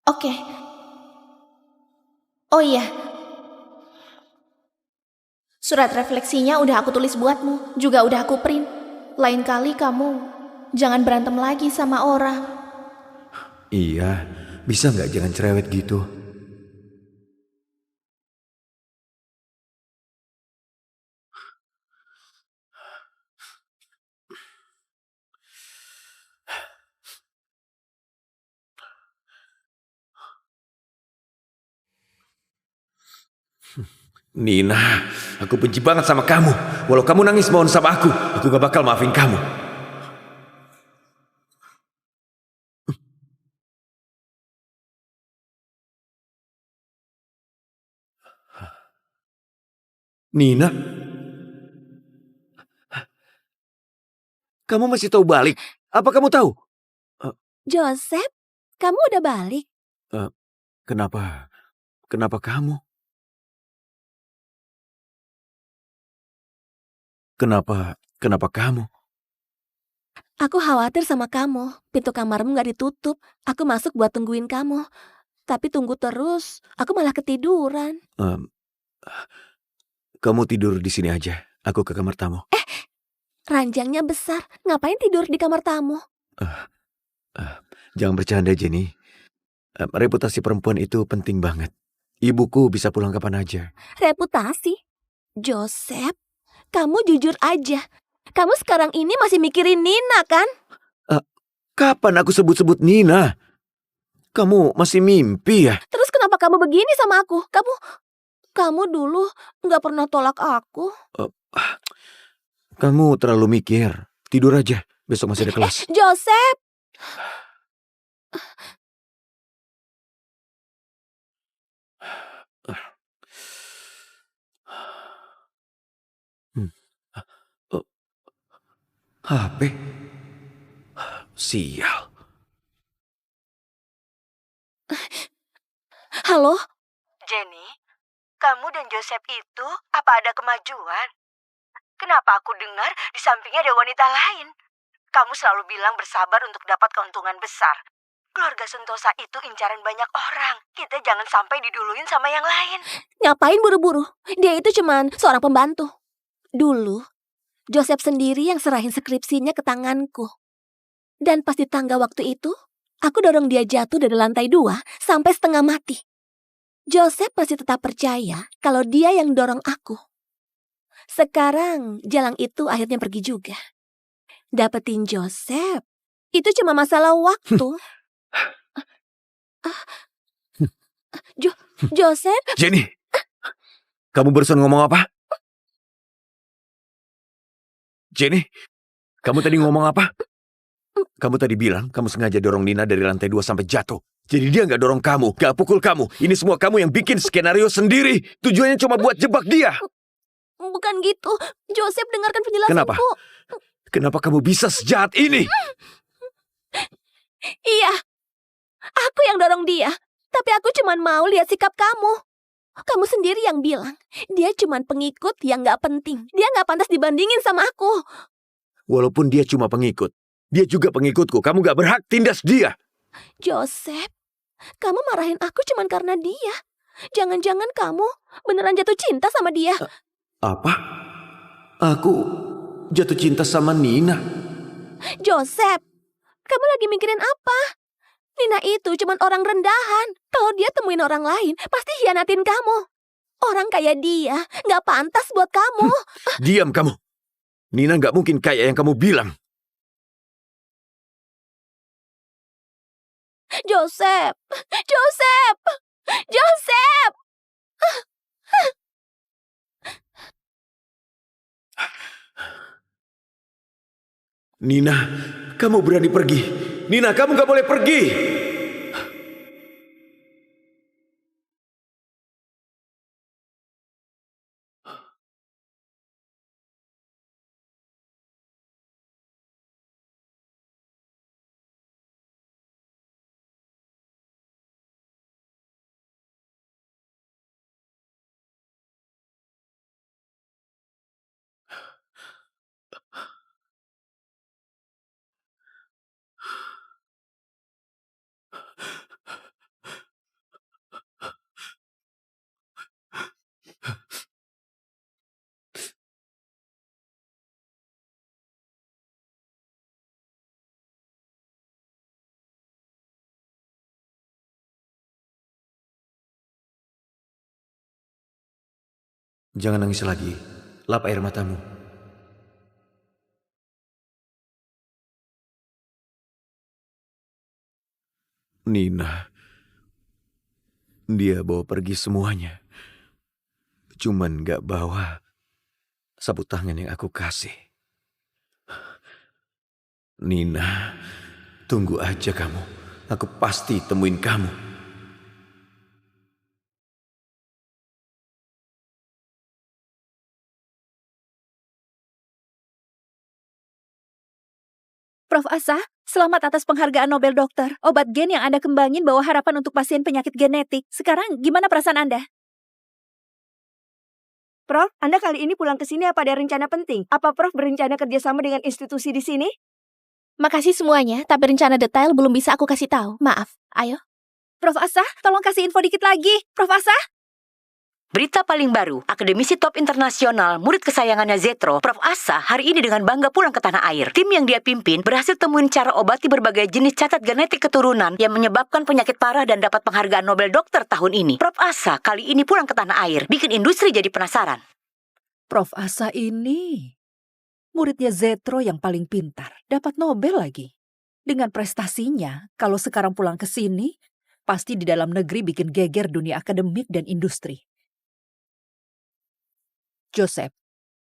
Oke. Oh iya. Surat refleksinya udah aku tulis buatmu, juga udah aku print. Lain kali kamu jangan berantem lagi sama orang. Iya, bisa nggak jangan cerewet gitu? Nina, aku benci banget sama kamu. Walau kamu nangis mohon sama aku gak bakal maafin kamu. Nina, kamu masih tahu balik? Apa kamu tahu? Joseph, kamu udah balik? Kenapa? Kenapa kamu? Kenapa kamu? Aku khawatir sama kamu. Pintu kamarmu gak ditutup. Aku masuk buat tungguin kamu. Tapi tunggu terus, aku malah ketiduran. Kamu tidur di sini aja. Aku ke kamar tamu. Ranjangnya besar. Ngapain tidur di kamar tamu? Jangan bercanda, Jenny. Reputasi perempuan itu penting banget. Ibuku bisa pulang kapan aja. Reputasi? Joseph, kamu jujur aja. Kamu sekarang ini masih mikirin Nina kan? Kapan aku sebut-sebut Nina? Kamu masih mimpi ya? Terus kenapa kamu begini sama aku? Kamu dulu nggak pernah tolak aku. Kamu terlalu mikir. Tidur aja. Besok masih ada kelas. Joseph! HP? Sial. Halo? Jenny, kamu dan Joseph itu apa ada kemajuan? Kenapa aku dengar di sampingnya ada wanita lain? Kamu selalu bilang bersabar untuk dapat keuntungan besar. Keluarga Sentosa itu incaran banyak orang. Kita jangan sampai diduluin sama yang lain. Ngapain buru-buru? Dia itu cuman seorang pembantu. Dulu, Joseph sendiri yang serahin skripsinya ke tanganku. Dan pas di tangga waktu itu, aku dorong dia jatuh dari lantai 2 sampai setengah mati. Joseph masih tetap percaya kalau dia yang dorong aku. Sekarang, jalang itu akhirnya pergi juga. Dapetin Joseph, itu cuma masalah waktu. Joseph? Jenny, kamu barusan ngomong apa? Jenny, kamu tadi ngomong apa? Kamu tadi bilang kamu sengaja dorong Nina dari lantai 2 sampai jatuh. Jadi dia nggak dorong kamu, nggak pukul kamu. Ini semua kamu yang bikin skenario sendiri. Tujuannya cuma buat jebak dia. Bukan gitu. Joseph, dengarkan penjelasanku. Kenapa? Kenapa kamu bisa sejahat ini? Iya, aku yang dorong dia. Tapi aku cuma mau lihat sikap kamu. Kamu sendiri yang bilang, dia cuma pengikut yang gak penting. Dia gak pantas dibandingin sama aku. Walaupun dia cuma pengikut, dia juga pengikutku. Kamu gak berhak tindas dia. Joseph, kamu marahin aku cuma karena dia. Jangan-jangan kamu beneran jatuh cinta sama dia. Apa? Aku jatuh cinta sama Nina. Joseph, kamu lagi mikirin apa? Nina itu cuma orang rendahan. Kalau dia temuin orang lain, pasti hianatin kamu. Orang kayak dia gak pantas buat kamu. Diam kamu. Nina gak mungkin kayak yang kamu bilang. Joseph! Joseph! Joseph! Nina, kamu berani pergi. Nina, kamu gak boleh pergi. Jangan nangis lagi. Lap air matamu. Nina. Dia bawa pergi semuanya. Cuman gak bawa sabut tangan yang aku kasih. Nina, tunggu aja kamu. Aku pasti temuin kamu. Prof. Asa, selamat atas penghargaan Nobel Dokter. Obat gen yang Anda kembangin bawa harapan untuk pasien penyakit genetik. Sekarang gimana perasaan Anda? Prof, Anda kali ini pulang ke sini apa ada rencana penting? Apa Prof berencana kerjasama dengan institusi di sini? Makasih semuanya, tapi rencana detail belum bisa aku kasih tahu. Maaf, ayo. Prof. Asa, tolong kasih info dikit lagi. Prof. Asa? Berita paling baru, akademisi top internasional, murid kesayangannya Zetro, Prof. Asa, hari ini dengan bangga pulang ke tanah air. Tim yang dia pimpin berhasil temuin cara obati berbagai jenis cacat genetik keturunan yang menyebabkan penyakit parah dan dapat penghargaan Nobel Dokter tahun ini. Prof. Asa kali ini pulang ke tanah air, bikin industri jadi penasaran. Prof. Asa ini muridnya Zetro yang paling pintar, dapat Nobel lagi. Dengan prestasinya, kalau sekarang pulang ke sini, pasti di dalam negeri bikin geger dunia akademik dan industri. Joseph,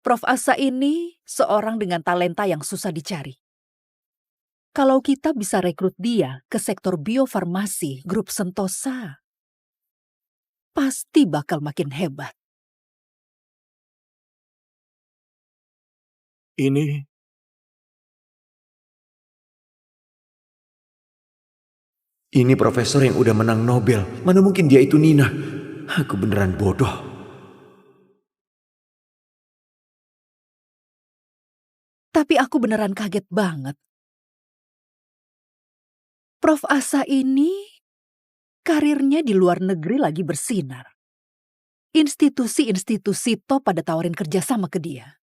Prof. Asa ini seorang dengan talenta yang susah dicari. Kalau kita bisa rekrut dia ke sektor biofarmasi grup Sentosa, pasti bakal makin hebat. Ini profesor yang udah menang Nobel. Mana mungkin dia itu Nina? Aku beneran bodoh. Tapi aku beneran kaget banget. Prof. Asa ini karirnya di luar negeri lagi bersinar. Institusi-institusi top pada tawarin kerja sama ke dia.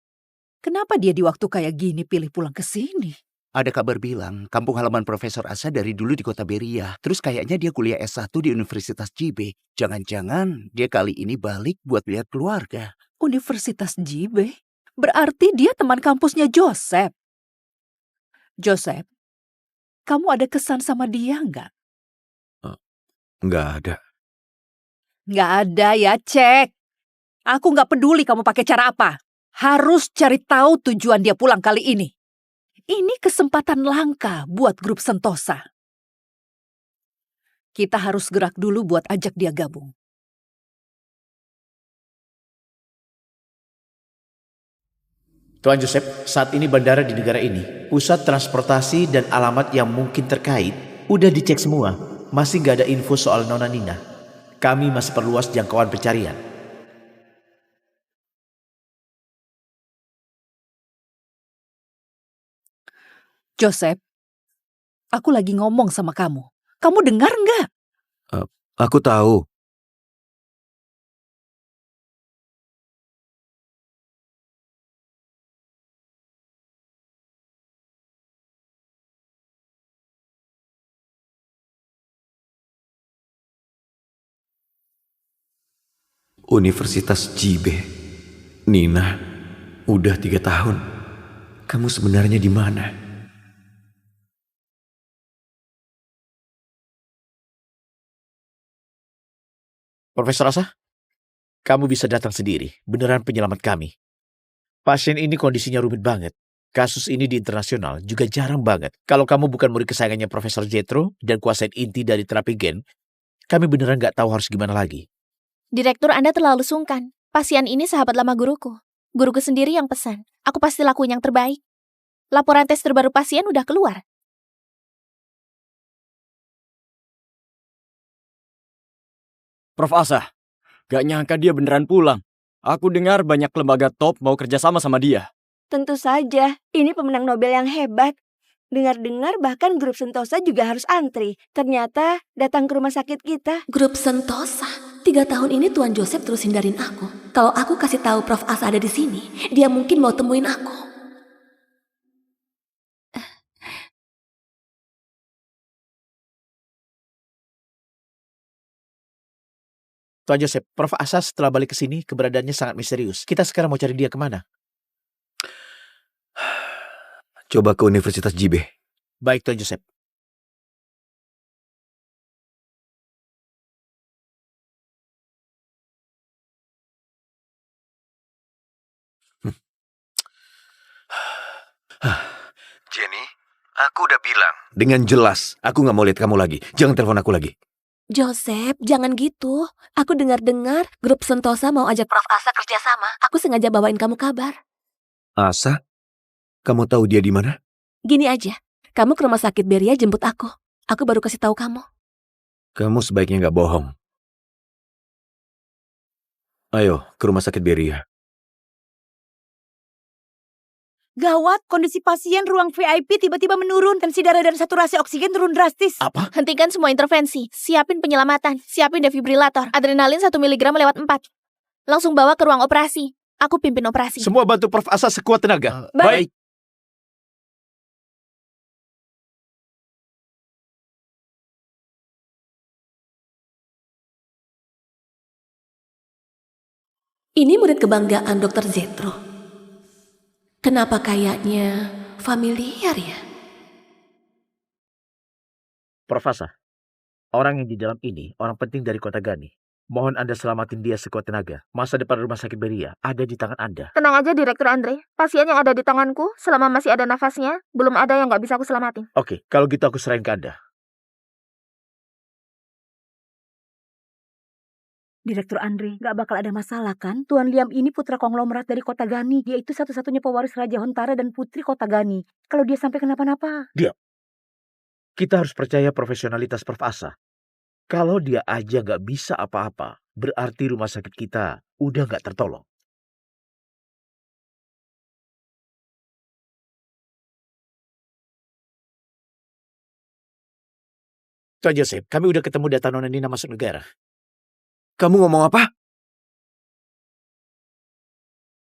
Kenapa dia di waktu kayak gini pilih pulang ke sini? Ada kabar bilang kampung halaman Profesor Asa dari dulu di kota Beria. Terus kayaknya dia kuliah S1 di Universitas JB. Jangan-jangan dia kali ini balik buat lihat keluarga. Universitas JB? Berarti dia teman kampusnya Joseph. Joseph, kamu ada kesan sama dia nggak? Nggak ada. Nggak ada ya, cek. Aku nggak peduli kamu pakai cara apa. Harus cari tahu tujuan dia pulang kali ini. Ini kesempatan langka buat grup Sentosa. Kita harus gerak dulu buat ajak dia gabung. Tuan Joseph, saat ini bandara di negara ini, pusat transportasi dan alamat yang mungkin terkait, udah dicek semua. Masih nggak ada info soal Nona Nina. Kami masih perluas jangkauan pencarian. Joseph, aku lagi ngomong sama kamu. Kamu dengar nggak? Aku tahu. Universitas JB. Nina, udah 3 tahun. Kamu sebenarnya di mana? Profesor Asa, kamu bisa datang sendiri. Beneran penyelamat kami. Pasien ini kondisinya rumit banget. Kasus ini di internasional juga jarang banget. Kalau kamu bukan murid kesayangannya Profesor Jetro dan kuasain inti dari terapi gen, kami beneran nggak tahu harus gimana lagi. Direktur Anda terlalu sungkan. Pasien ini sahabat lama guruku. Guruku sendiri yang pesan. Aku pasti lakuin yang terbaik. Laporan tes terbaru pasien udah keluar. Prof. Asa, gak nyangka dia beneran pulang. Aku dengar banyak lembaga top mau kerjasama sama dia. Tentu saja, ini pemenang Nobel yang hebat. Dengar-dengar bahkan grup Sentosa juga harus antri. Ternyata datang ke rumah sakit kita. Grup Sentosa. 3 tahun ini Tuan Joseph terus hindarin aku. Kalau aku kasih tahu Prof. Asa ada di sini, dia mungkin mau temuin aku. Tuan Joseph, Prof. Asa setelah balik ke sini keberadaannya sangat misterius. Kita sekarang mau cari dia kemana? Coba ke Universitas JB. Baik, Tuan Joseph. Jenny, aku udah bilang. Dengan jelas, aku nggak mau lihat kamu lagi. Jangan telepon aku lagi. Joseph, jangan gitu. Aku dengar-dengar grup Sentosa mau ajak Prof. Asa kerjasama. Aku sengaja bawain kamu kabar. Asa? Kamu tahu dia di mana? Gini aja, kamu ke rumah sakit Beria jemput aku. Aku baru kasih tahu kamu. Kamu sebaiknya nggak bohong. Ayo, ke rumah sakit Beria. Gawat, kondisi pasien ruang VIP tiba-tiba menurun. Tensi darah dan saturasi oksigen turun drastis. Apa? Hentikan semua intervensi. Siapin penyelamatan. Siapin defibrilator. Adrenalin 1 mg lewat 4. Langsung bawa ke ruang operasi. Aku pimpin operasi. Semua bantu Prof. Asa sekuat tenaga. Baik. Ini murid kebanggaan Dokter Zetro. Kenapa kayaknya familiar ya? Prof. Asa, orang yang di dalam ini orang penting dari kota Gani. Mohon Anda selamatin dia sekuat tenaga. Masa depan rumah sakit Beria ada di tangan Anda. Tenang aja Direktur Andre, pasien yang ada di tanganku selama masih ada nafasnya, belum ada yang nggak bisa aku selamatin. Oke, kalau gitu aku serahin ke Anda. Direktur Andre, gak bakal ada masalah kan? Tuan Liam ini putra konglomerat dari kota Gani. Dia itu satu-satunya pewaris Raja Hontara dan putri kota Gani. Kalau dia sampai kenapa-napa. Kita harus percaya profesionalitas Prof. Asa. Kalau dia aja nggak bisa apa-apa, berarti rumah sakit kita udah nggak tertolong. Tuan Joseph, kami udah ketemu data Nona Nina masuk negara. Kamu ngomong apa?